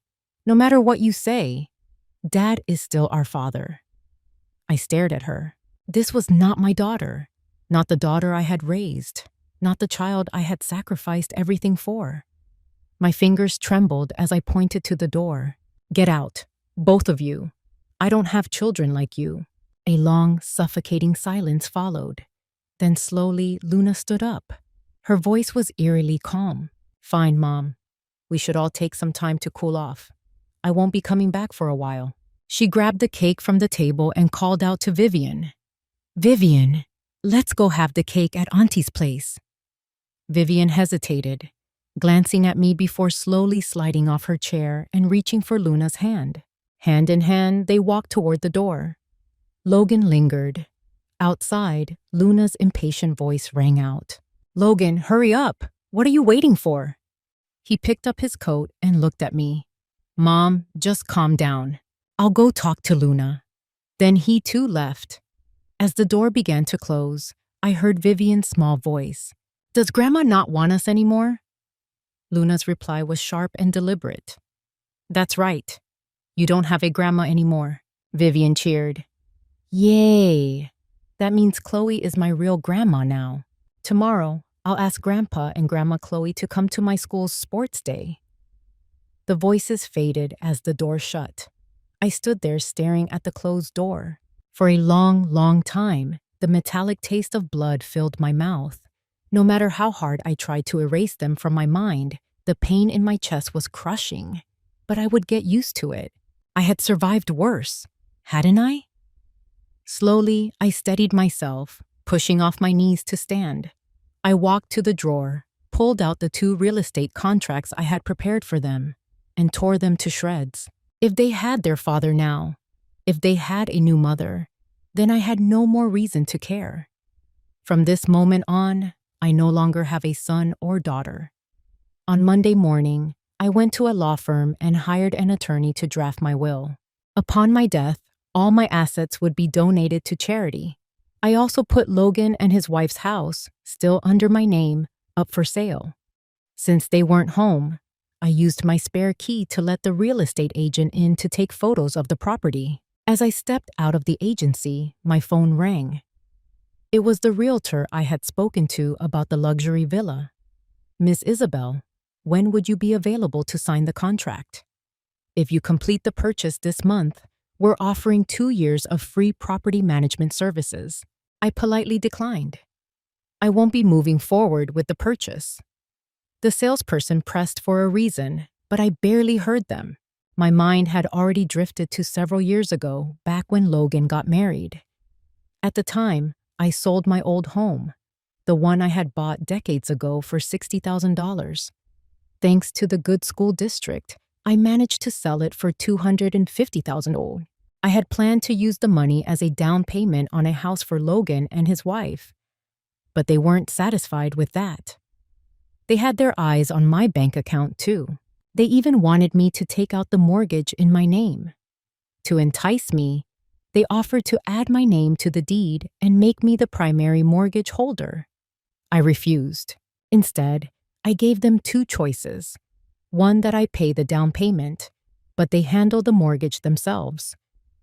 No matter what you say, Dad is still our father." I stared at her. This was not my daughter, not the daughter I had raised, not the child I had sacrificed everything for. My fingers trembled as I pointed to the door. "Get out, both of you. I don't have children like you." A long, suffocating silence followed. Then slowly, Luna stood up. Her voice was eerily calm. "Fine, Mom. We should all take some time to cool off. I won't be coming back for a while." She grabbed the cake from the table and called out to Vivian. "Vivian, let's go have the cake at Auntie's place." Vivian hesitated, glancing at me before slowly sliding off her chair and reaching for Luna's hand. Hand in hand, they walked toward the door. Logan lingered. Outside, Luna's impatient voice rang out. "Logan, hurry up! What are you waiting for?" He picked up his coat and looked at me. "Mom, just calm down. I'll go talk to Luna." Then he too left. As the door began to close, I heard Vivian's small voice. "Does Grandma not want us anymore?" Luna's reply was sharp and deliberate. "That's right. You don't have a grandma anymore." Vivian cheered. "Yay! That means Chloe is my real grandma now. Tomorrow, I'll ask Grandpa and Grandma Chloe to come to my school's sports day." The voices faded as the door shut. I stood there staring at the closed door. For a long, long time, the metallic taste of blood filled my mouth. No matter how hard I tried to erase them from my mind, the pain in my chest was crushing. But I would get used to it. I had survived worse, hadn't I? Slowly, I steadied myself, pushing off my knees to stand. I walked to the drawer, pulled out the 2 real estate contracts I had prepared for them, and tore them to shreds. If they had their father now, if they had a new mother, then I had no more reason to care. From this moment on, I no longer have a son or daughter. On Monday morning, I went to a law firm and hired an attorney to draft my will. Upon my death, all my assets would be donated to charity. I also put Logan and his wife's house, still under my name, up for sale. Since they weren't home, I used my spare key to let the real estate agent in to take photos of the property. As I stepped out of the agency, my phone rang. It was the realtor I had spoken to about the luxury villa. "Miss Isabel, when would you be available to sign the contract? If you complete the purchase this month, we're offering 2 years of free property management services." I politely declined. "I won't be moving forward with the purchase." The salesperson pressed for a reason, but I barely heard them. My mind had already drifted to several years ago, back when Logan got married. At the time, I sold my old home, the one I had bought decades ago for $60,000. Thanks to the good school district, I managed to sell it for $250,000. I had planned to use the money as a down payment on a house for Logan and his wife, but they weren't satisfied with that. They had their eyes on my bank account too. They even wanted me to take out the mortgage in my name. To entice me, they offered to add my name to the deed and make me the primary mortgage holder. I refused. Instead, I gave them two choices. One, that I pay the down payment, but they handle the mortgage themselves.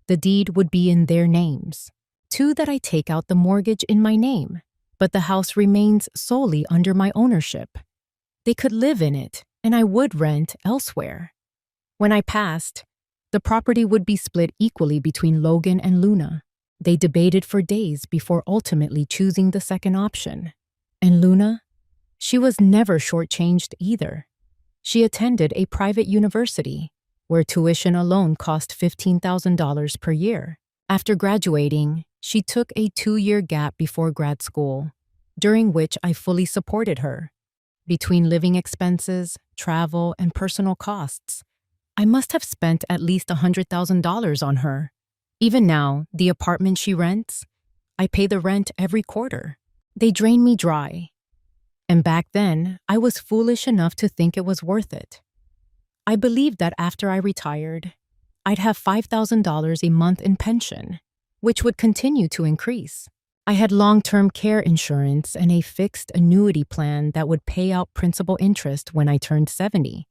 The deed would be in their names. Two, that I take out the mortgage in my name, but the house remains solely under my ownership. They could live in it, and I would rent elsewhere. When I passed, the property would be split equally between Logan and Luna. They debated for days before ultimately choosing the second option. And Luna? She was never shortchanged either. She attended a private university, where tuition alone cost $15,000 per year. After graduating, she took a 2-year gap before grad school, during which I fully supported her. Between living expenses, travel, and personal costs, I must have spent at least $100,000 on her. Even now, the apartment she rents, I pay the rent every quarter. They drain me dry. And back then, I was foolish enough to think it was worth it. I believed that after I retired, I'd have $5,000 a month in pension, which would continue to increase. I had long-term care insurance and a fixed annuity plan that would pay out principal interest when I turned 70,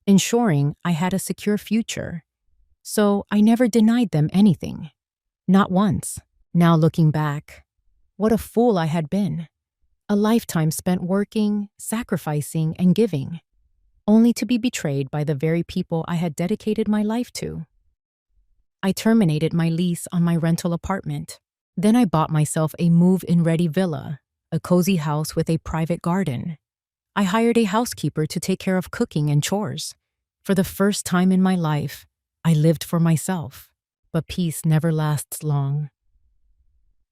ensuring I had a secure future. So I never denied them anything. Not once. Now looking back, what a fool I had been. A lifetime spent working, sacrificing, and giving, only to be betrayed by the very people I had dedicated my life to. I terminated my lease on my rental apartment. Then I bought myself a move-in-ready villa, a cozy house with a private garden. I hired a housekeeper to take care of cooking and chores. For the first time in my life, I lived for myself. But peace never lasts long.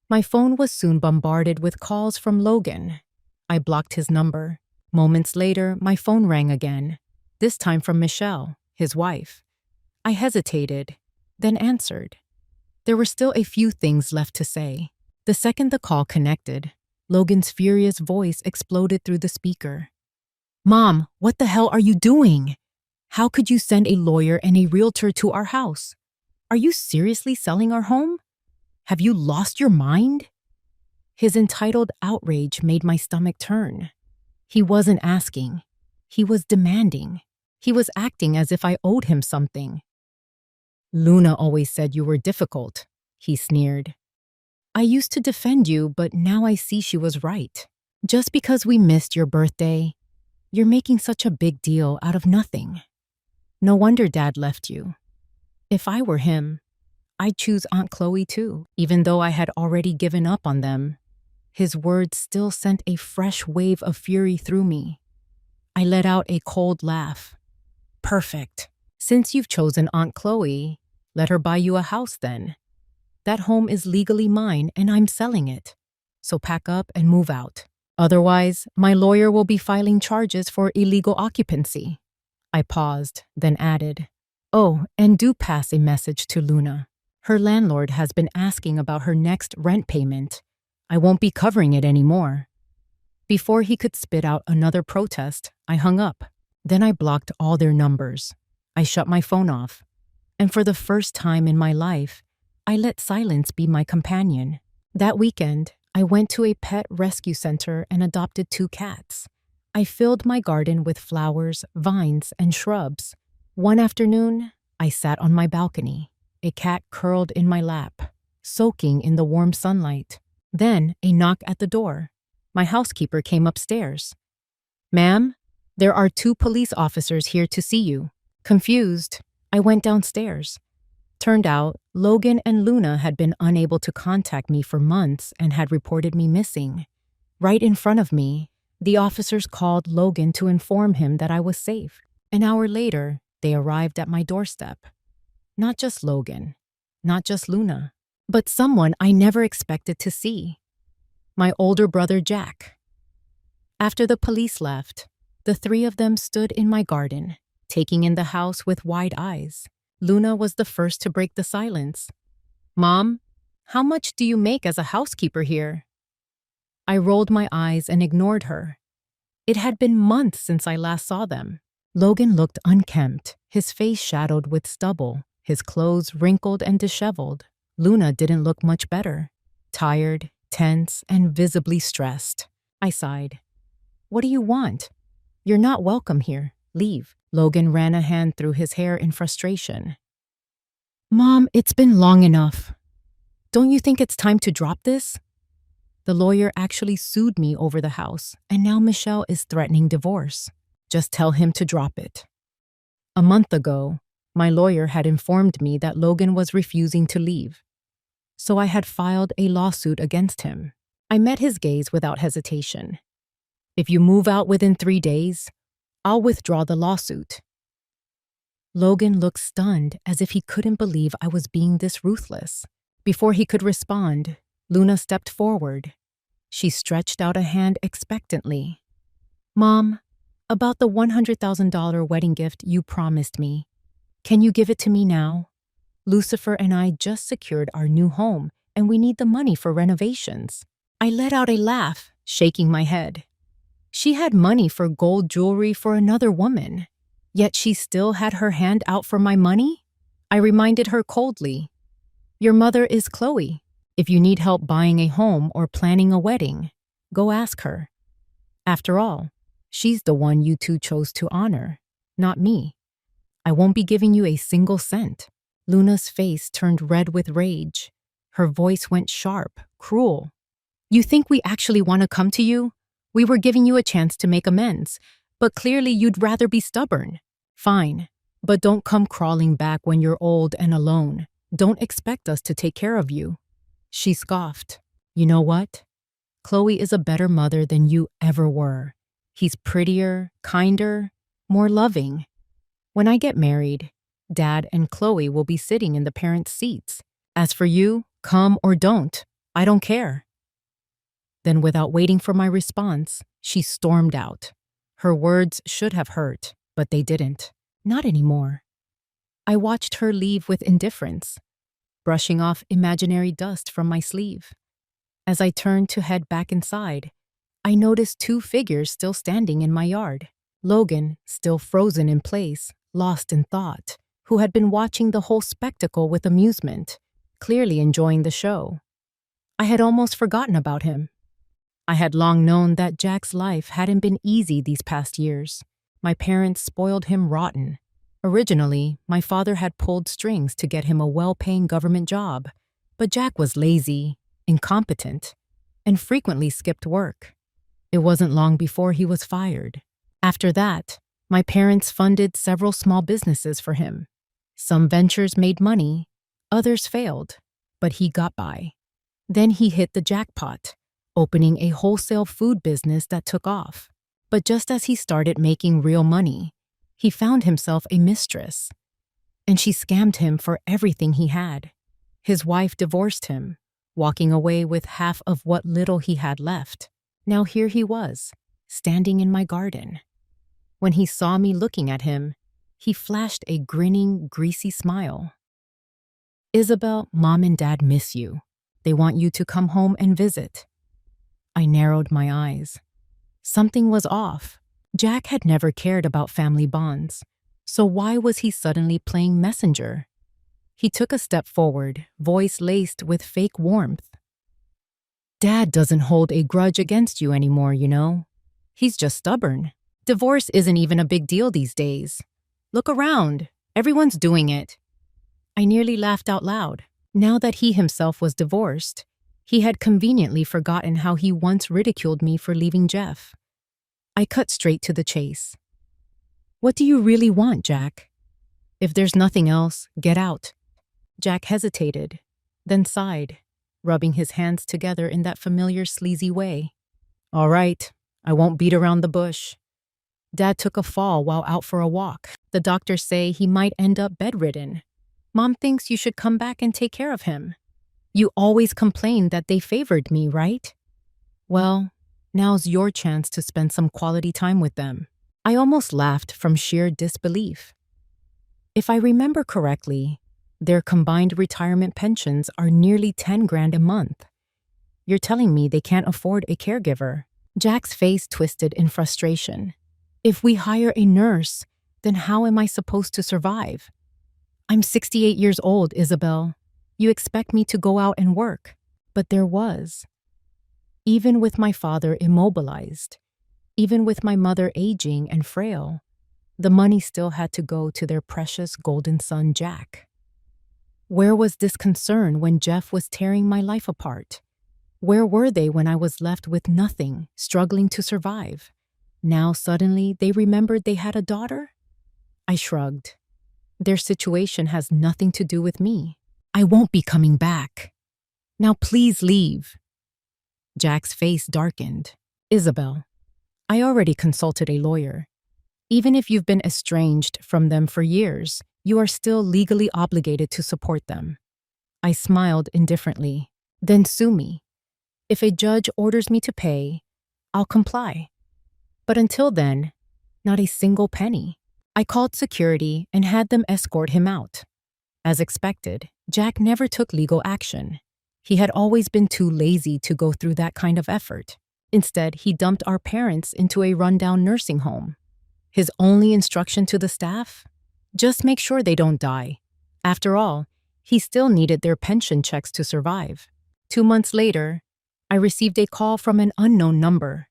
My phone was soon bombarded with calls from Logan. I blocked his number. Moments later, my phone rang again, this time from Michelle, his wife. I hesitated, then answered. There were still a few things left to say. The second the call connected, Logan's furious voice exploded through the speaker. "Mom, what the hell are you doing? How could you send a lawyer and a realtor to our house? Are you seriously selling our home? Have you lost your mind?" His entitled outrage made my stomach turn. He wasn't asking. He was demanding. He was acting as if I owed him something. "Luna always said you were difficult," he sneered. "I used to defend you, but now I see she was right. Just because we missed your birthday, you're making such a big deal out of nothing. No wonder Dad left you. If I were him, I'd choose Aunt Chloe too." Even though I had already given up on them, his words still sent a fresh wave of fury through me. I let out a cold laugh. "Perfect. Since you've chosen Aunt Chloe, let her buy you a house then. That home is legally mine and I'm selling it. So pack up and move out. Otherwise, my lawyer will be filing charges for illegal occupancy." I paused, then added, "Oh, and do pass a message to Luna. Her landlord has been asking about her next rent payment. I won't be covering it anymore." Before he could spit out another protest, I hung up. Then I blocked all their numbers. I shut my phone off. And for the first time in my life, I let silence be my companion. That weekend, I went to a pet rescue center and adopted 2 cats. I filled my garden with flowers, vines, and shrubs. One afternoon, I sat on my balcony, a cat curled in my lap, soaking in the warm sunlight. Then a knock at the door. My housekeeper came upstairs. "Ma'am, there are 2 police officers here to see you." Confused, I went downstairs. Turned out, Logan and Luna had been unable to contact me for months and had reported me missing. Right in front of me, the officers called Logan to inform him that I was safe. An hour later, they arrived at my doorstep. Not just Logan, not just Luna, but someone I never expected to see. My older brother, Jack. After the police left, The three of them stood in my garden, taking in the house with wide eyes. Luna was the first to break the silence. "Mom, how much do you make as a housekeeper here?" I rolled my eyes and ignored her. It had been months since I last saw them. Logan looked unkempt, his face shadowed with stubble, his clothes wrinkled and disheveled. Luna didn't look much better. Tired, tense, and visibly stressed. I sighed. "What do you want? You're not welcome here. Leave." Logan ran a hand through his hair in frustration. "Mom, it's been long enough. Don't you think it's time to drop this?" The lawyer actually sued me over the house, and now Michelle is threatening divorce. Just tell him to drop it. A month ago, my lawyer had informed me that Logan was refusing to leave, so I had filed a lawsuit against him. I met his gaze without hesitation. "If you move out within 3 days, I'll withdraw the lawsuit." Logan looked stunned, as if he couldn't believe I was being this ruthless. Before he could respond, Luna stepped forward. She stretched out a hand expectantly. "Mom, about the $100,000 wedding gift you promised me. Can you give it to me now? Lucifer and I just secured our new home, and we need the money for renovations." I let out a laugh, shaking my head. She had money for gold jewelry for another woman, yet she still had her hand out for my money? I reminded her coldly. "Your mother is Chloe. If you need help buying a home or planning a wedding, go ask her. After all, she's the one you two chose to honor, not me. I won't be giving you a single cent." Luna's face turned red with rage. Her voice went sharp, cruel. "You think we actually want to come to you? We were giving you a chance to make amends, but clearly you'd rather be stubborn. Fine, but don't come crawling back when you're old and alone. Don't expect us to take care of you." She scoffed. "You know what? Chloe is a better mother than you ever were. He's prettier, kinder, more loving. When I get married, Dad and Chloe will be sitting in the parents' seats. As for you, come or don't, I don't care." Then, without waiting for my response, she stormed out. Her words should have hurt, but they didn't. Not anymore. I watched her leave with indifference, brushing off imaginary dust from my sleeve. As I turned to head back inside, I noticed 2 figures still standing in my yard. Logan, still frozen in place, lost in thought, who had been watching the whole spectacle with amusement, clearly enjoying the show. I had almost forgotten about him. I had long known that Jack's life hadn't been easy these past years. My parents spoiled him rotten. Originally, my father had pulled strings to get him a well-paying government job, but Jack was lazy, incompetent, and frequently skipped work. It wasn't long before he was fired. After that, my parents funded several small businesses for him. Some ventures made money, others failed, but he got by. Then he hit the jackpot, opening a wholesale food business that took off. But just as he started making real money, he found himself a mistress, and she scammed him for everything he had. His wife divorced him, walking away with half of what little he had left. Now here he was, standing in my garden. When he saw me looking at him, he flashed a grinning, greasy smile. "Isabel, Mom and Dad miss you. They want you to come home and visit." I narrowed my eyes. Something was off. Jack had never cared about family bonds, so why was he suddenly playing messenger? He took a step forward, voice laced with fake warmth. "Dad doesn't hold a grudge against you anymore, you know. He's just stubborn. Divorce isn't even a big deal these days. Look around. Everyone's doing it." I nearly laughed out loud. Now that he himself was divorced, he had conveniently forgotten how he once ridiculed me for leaving Jeff. I cut straight to the chase. "What do you really want, Jack? If there's nothing else, get out." Jack hesitated, then sighed, rubbing his hands together in that familiar sleazy way. "All right, I won't beat around the bush. Dad took a fall while out for a walk. The doctors say he might end up bedridden. Mom thinks you should come back and take care of him. You always complained that they favored me, right? Well, now's your chance to spend some quality time with them." I almost laughed from sheer disbelief. If I remember correctly, their combined retirement pensions are nearly 10 grand a month. You're telling me they can't afford a caregiver? Jack's face twisted in frustration. If we hire a nurse, then how am I supposed to survive? I'm 68 years old, Isabel. You expect me to go out and work. But there was. Even with my father immobilized, even with my mother aging and frail, the money still had to go to their precious golden son, Jack. Where was this concern when Jeff was tearing my life apart? Where were they when I was left with nothing, struggling to survive? Now suddenly they remembered they had a daughter? I shrugged. Their situation has nothing to do with me. I won't be coming back. Now please leave. Jack's face darkened. Isabel, I already consulted a lawyer. Even if you've been estranged from them for years, you are still legally obligated to support them. I smiled indifferently. Then sue me. If a judge orders me to pay, I'll comply. But until then, not a single penny. I called security and had them escort him out. As expected, Jack never took legal action. He had always been too lazy to go through that kind of effort. Instead, he dumped our parents into a rundown nursing home. His only instruction to the staff? Just make sure they don't die. After all, he still needed their pension checks to survive. 2 months later, I received a call from an unknown number.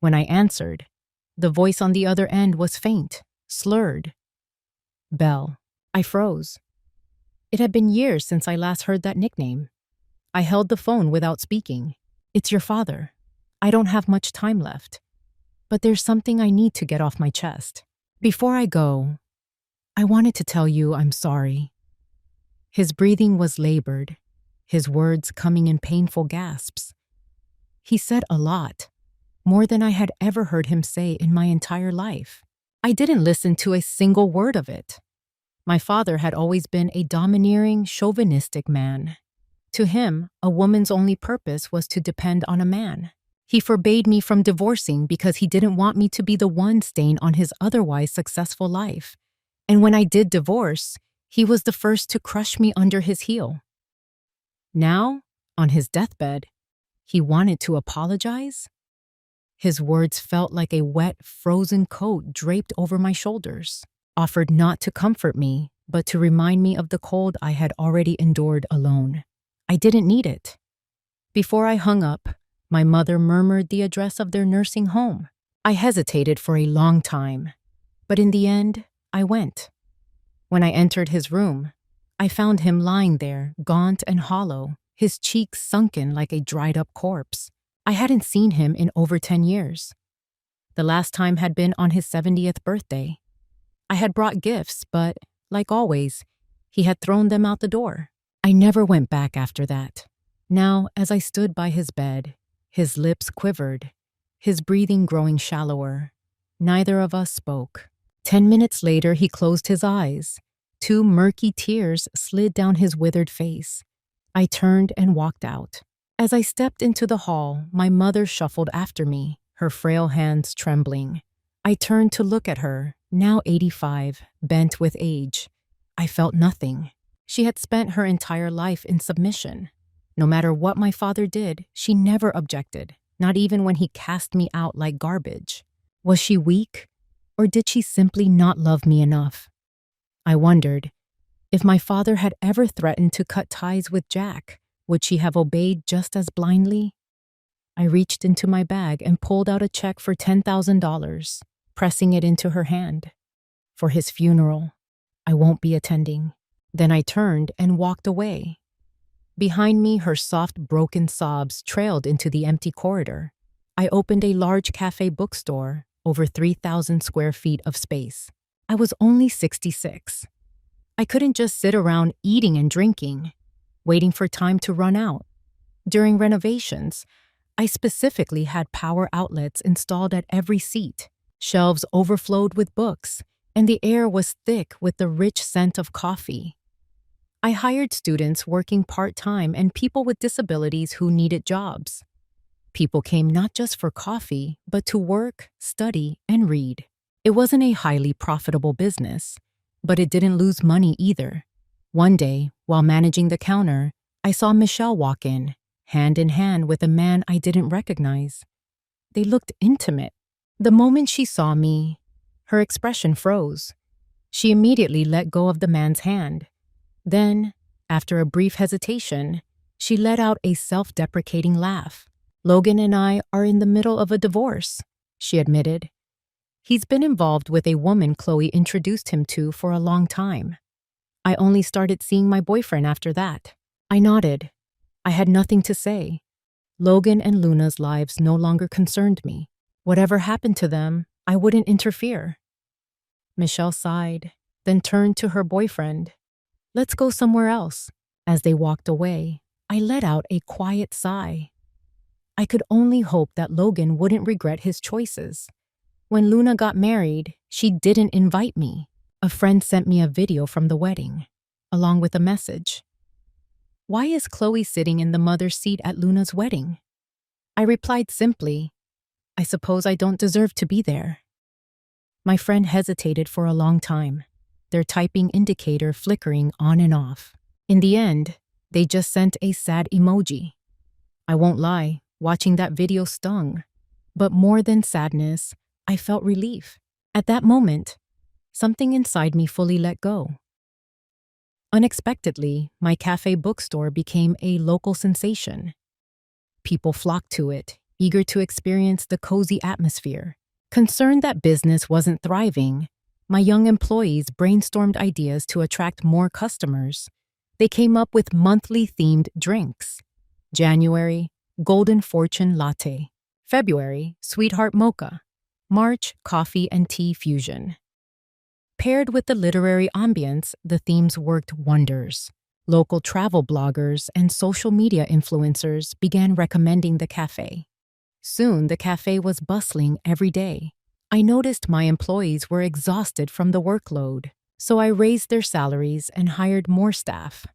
When I answered, the voice on the other end was faint, slurred. Belle. I froze. It had been years since I last heard that nickname. I held the phone without speaking. It's your father. I don't have much time left. But there's something I need to get off my chest. Before I go, I wanted to tell you I'm sorry. His breathing was labored, his words coming in painful gasps. He said a lot, more than I had ever heard him say in my entire life. I didn't listen to a single word of it. My father had always been a domineering, chauvinistic man. To him, a woman's only purpose was to depend on a man. He forbade me from divorcing because he didn't want me to be the one stain on his otherwise successful life. And when I did divorce, he was the first to crush me under his heel. Now, on his deathbed, he wanted to apologize? His words felt like a wet, frozen coat draped over my shoulders, offered not to comfort me, but to remind me of the cold I had already endured alone. I didn't need it. Before I hung up, my mother murmured the address of their nursing home. I hesitated for a long time, but in the end, I went. When I entered his room, I found him lying there, gaunt and hollow, his cheeks sunken like a dried-up corpse. I hadn't seen him in over 10 years. The last time had been on his 70th birthday. I had brought gifts, but, like always, he had thrown them out the door. I never went back after that. Now, as I stood by his bed, his lips quivered, his breathing growing shallower. Neither of us spoke. 10 minutes later, he closed his eyes. 2 murky tears slid down his withered face. I turned and walked out. As I stepped into the hall, my mother shuffled after me, her frail hands trembling. I turned to look at her, now 85, bent with age. I felt nothing. She had spent her entire life in submission. No matter what my father did, she never objected, not even when he cast me out like garbage. Was she weak, or did she simply not love me enough? I wondered, if my father had ever threatened to cut ties with Jack, would she have obeyed just as blindly? I reached into my bag and pulled out a check for $10,000, pressing it into her hand. For his funeral, I won't be attending. Then I turned and walked away. Behind me, her soft, broken sobs trailed into the empty corridor. I opened a large cafe bookstore, over 3,000 square feet of space. I was only 66. I couldn't just sit around eating and drinking, waiting for time to run out. During renovations, I specifically had power outlets installed at every seat. Shelves overflowed with books, and the air was thick with the rich scent of coffee. I hired students working part-time and people with disabilities who needed jobs. People came not just for coffee, but to work, study, and read. It wasn't a highly profitable business, but it didn't lose money either. One day, while managing the counter, I saw Michelle walk in, hand in hand with a man I didn't recognize. They looked intimate. The moment she saw me, her expression froze. She immediately let go of the man's hand. Then, after a brief hesitation, she let out a self-deprecating laugh. "Logan and I are in the middle of a divorce," she admitted. "He's been involved with a woman Chloe introduced him to for a long time. I only started seeing my boyfriend after that." I nodded. I had nothing to say. Logan and Luna's lives no longer concerned me. Whatever happened to them, I wouldn't interfere. Michelle sighed, then turned to her boyfriend. "Let's go somewhere else." As they walked away, I let out a quiet sigh. I could only hope that Logan wouldn't regret his choices. When Luna got married, she didn't invite me. A friend sent me a video from the wedding, along with a message. "Why is Chloe sitting in the mother's seat at Luna's wedding?" I replied simply, "I suppose I don't deserve to be there." My friend hesitated for a long time, their typing indicator flickering on and off. In the end, they just sent a sad emoji. I won't lie, watching that video stung. But more than sadness, I felt relief. At that moment, something inside me fully let go. Unexpectedly, my cafe bookstore became a local sensation. People flocked to it, eager to experience the cozy atmosphere. Concerned that business wasn't thriving, my young employees brainstormed ideas to attract more customers. They came up with monthly themed drinks. January, Golden Fortune Latte. February, Sweetheart Mocha. March, Coffee and Tea Fusion. Paired with the literary ambience, the themes worked wonders. Local travel bloggers and social media influencers began recommending the cafe. Soon, the cafe was bustling every day. I noticed my employees were exhausted from the workload, so I raised their salaries and hired more staff.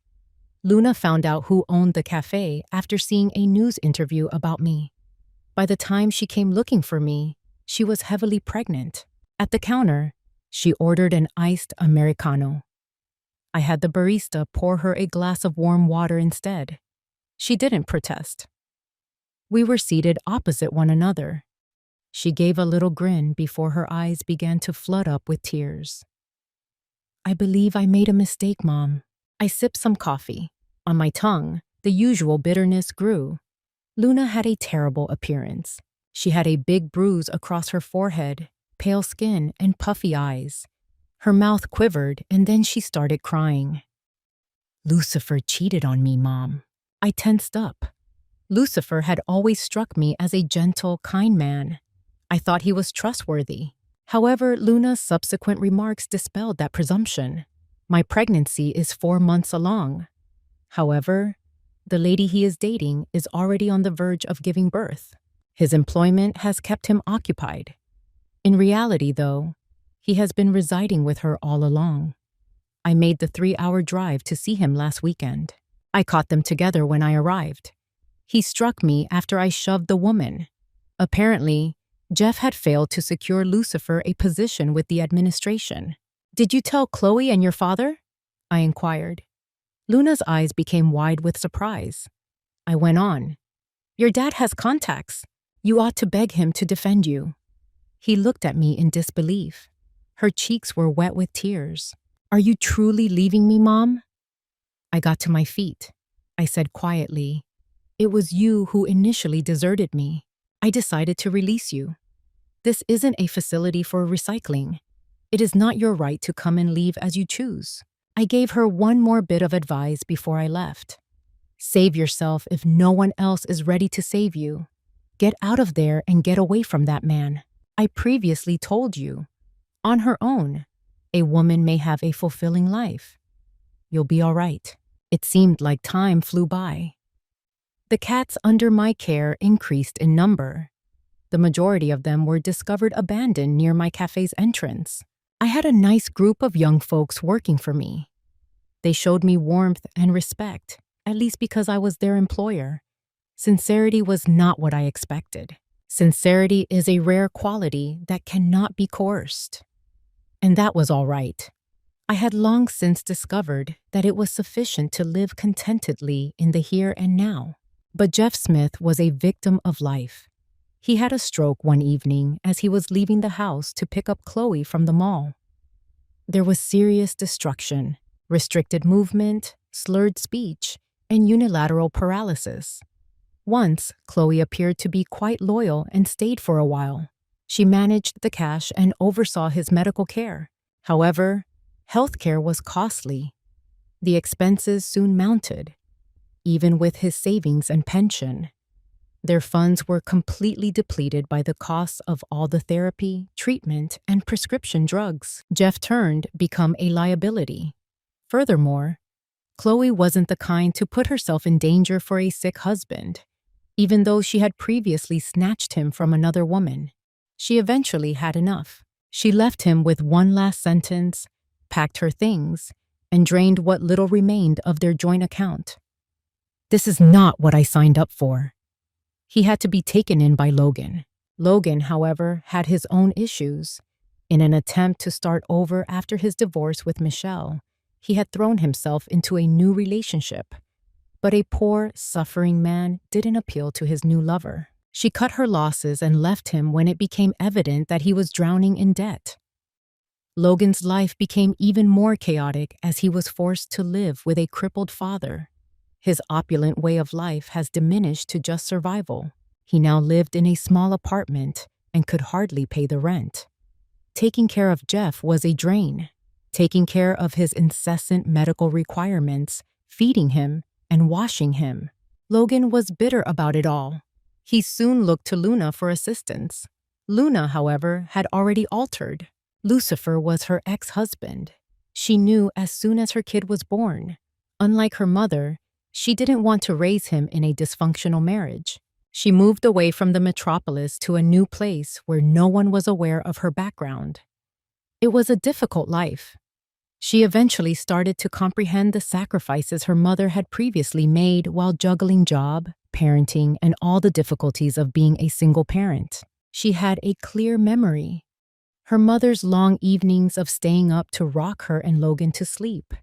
Luna found out who owned the cafe after seeing a news interview about me. By the time she came looking for me, she was heavily pregnant. At the counter, she ordered an iced Americano. I had the barista pour her a glass of warm water instead. She didn't protest. We were seated opposite one another. She gave a little grin before her eyes began to flood up with tears. "I believe I made a mistake, Mom." I sipped some coffee. On my tongue, the usual bitterness grew. Luna had a terrible appearance. She had a big bruise across her forehead, pale skin, and puffy eyes. Her mouth quivered, and then she started crying. "Lucifer cheated on me, Mom." I tensed up. Lucifer had always struck me as a gentle, kind man. I thought he was trustworthy. However, Luna's subsequent remarks dispelled that presumption. "My pregnancy is 4 months along. However, the lady he is dating is already on the verge of giving birth. His employment has kept him occupied. In reality, though, he has been residing with her all along. I made the 3-hour drive to see him last weekend. I caught them together when I arrived. He struck me after I shoved the woman. Apparently, Jeff had failed to secure Lucifer a position with the administration. Did you tell Chloe and your father?" I inquired. Luna's eyes became wide with surprise. I went on. "Your dad has contacts. You ought to beg him to defend you." He looked at me in disbelief. Her cheeks were wet with tears. "Are you truly leaving me, Mom?" I got to my feet. I said quietly, "It was you who initially deserted me. I decided to release you. This isn't a facility for recycling. It is not your right to come and leave as you choose." I gave her one more bit of advice before I left. Save yourself if no one else is ready to save you. Get out of there and get away from that man. I previously told you. On her own, a woman may have a fulfilling life. You'll be all right. It seemed like time flew by. The cats under my care increased in number. The majority of them were discovered abandoned near my cafe's entrance. I had a nice group of young folks working for me. They showed me warmth and respect, at least because I was their employer. Sincerity was not what I expected. Sincerity is a rare quality that cannot be coerced. And that was all right. I had long since discovered that it was sufficient to live contentedly in the here and now. But Jeff Smith was a victim of life. He had a stroke one evening as he was leaving the house to pick up Chloe from the mall. There was serious destruction, restricted movement, slurred speech, and unilateral paralysis. Once, Chloe appeared to be quite loyal and stayed for a while. She managed the cash and oversaw his medical care. However, healthcare was costly. The expenses soon mounted, even with his savings and pension. Their funds were completely depleted by the costs of all the therapy, treatment, and prescription drugs. Jeff turned become a liability. Furthermore, Chloe wasn't the kind to put herself in danger for a sick husband, even though she had previously snatched him from another woman. She eventually had enough. She left him with one last sentence, packed her things, and drained what little remained of their joint account. This is not what I signed up for. He had to be taken in by Logan. Logan, however, had his own issues. In an attempt to start over after his divorce with Michelle, he had thrown himself into a new relationship. But a poor, suffering man didn't appeal to his new lover. She cut her losses and left him when it became evident that he was drowning in debt. Logan's life became even more chaotic as he was forced to live with a crippled father. His opulent way of life has diminished to just survival. He now lived in a small apartment and could hardly pay the rent. Taking care of Jeff was a drain. Taking care of his incessant medical requirements, feeding him, and washing him. Logan was bitter about it all. He soon looked to Luna for assistance. Luna, however, had already altered. Lucifer was her ex-husband. She knew as soon as her kid was born. Unlike her mother, she didn't want to raise him in a dysfunctional marriage. She moved away from the metropolis to a new place where no one was aware of her background. It was a difficult life. She eventually started to comprehend the sacrifices her mother had previously made while juggling job, parenting, and all the difficulties of being a single parent. She had a clear memory. Her mother's long evenings of staying up to rock her and Logan to sleep.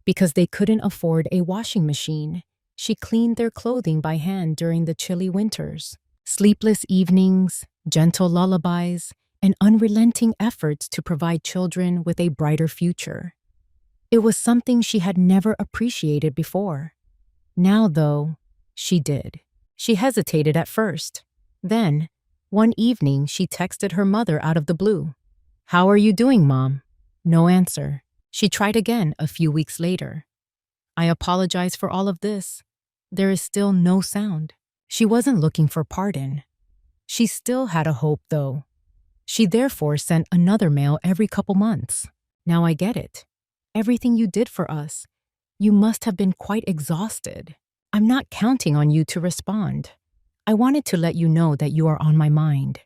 Because they couldn't afford a washing machine, she cleaned their clothing by hand during the chilly winters. Sleepless evenings, gentle lullabies, and unrelenting efforts to provide children with a brighter future. It was something she had never appreciated before. Now, though, she did. She hesitated at first. Then, one evening, she texted her mother out of the blue. "How are you doing, Mom?" No answer. She tried again a few weeks later. "I apologize for all of this." There is still no sound. She wasn't looking for pardon. She still had a hope, though. She therefore sent another mail every couple months. "Now I get it. Everything you did for us. You must have been quite exhausted. I'm not counting on you to respond. I wanted to let you know that you are on my mind."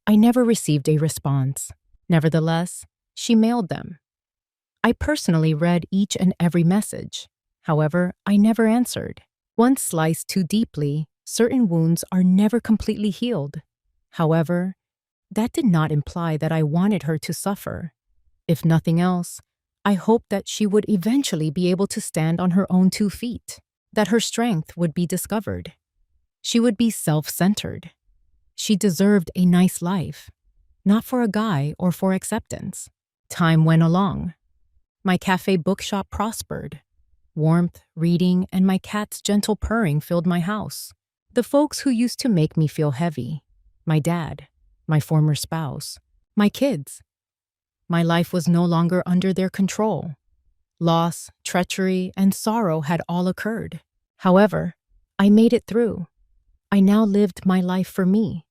I never received a response. Nevertheless, she mailed them. I personally read each and every message. However, I never answered. Once sliced too deeply, certain wounds are never completely healed. However, that did not imply that I wanted her to suffer. If nothing else, I hoped that she would eventually be able to stand on her own 2 feet, that her strength would be discovered. She would be self-centered. She deserved a nice life, not for a guy or for acceptance. Time went along. My cafe bookshop prospered. Warmth, reading, and my cat's gentle purring filled my house. The folks who used to make me feel heavy, my dad, my former spouse, my kids. My life was no longer under their control. Loss, treachery, and sorrow had all occurred. However, I made it through. I now lived my life for me.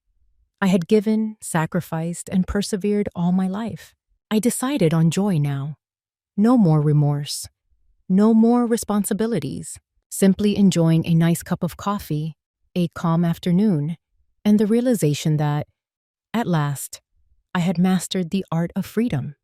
I had given, sacrificed, and persevered all my life. I decided on joy now. No more remorse. No more responsibilities. Simply enjoying a nice cup of coffee, a calm afternoon, and the realization that, at last, I had mastered the art of freedom.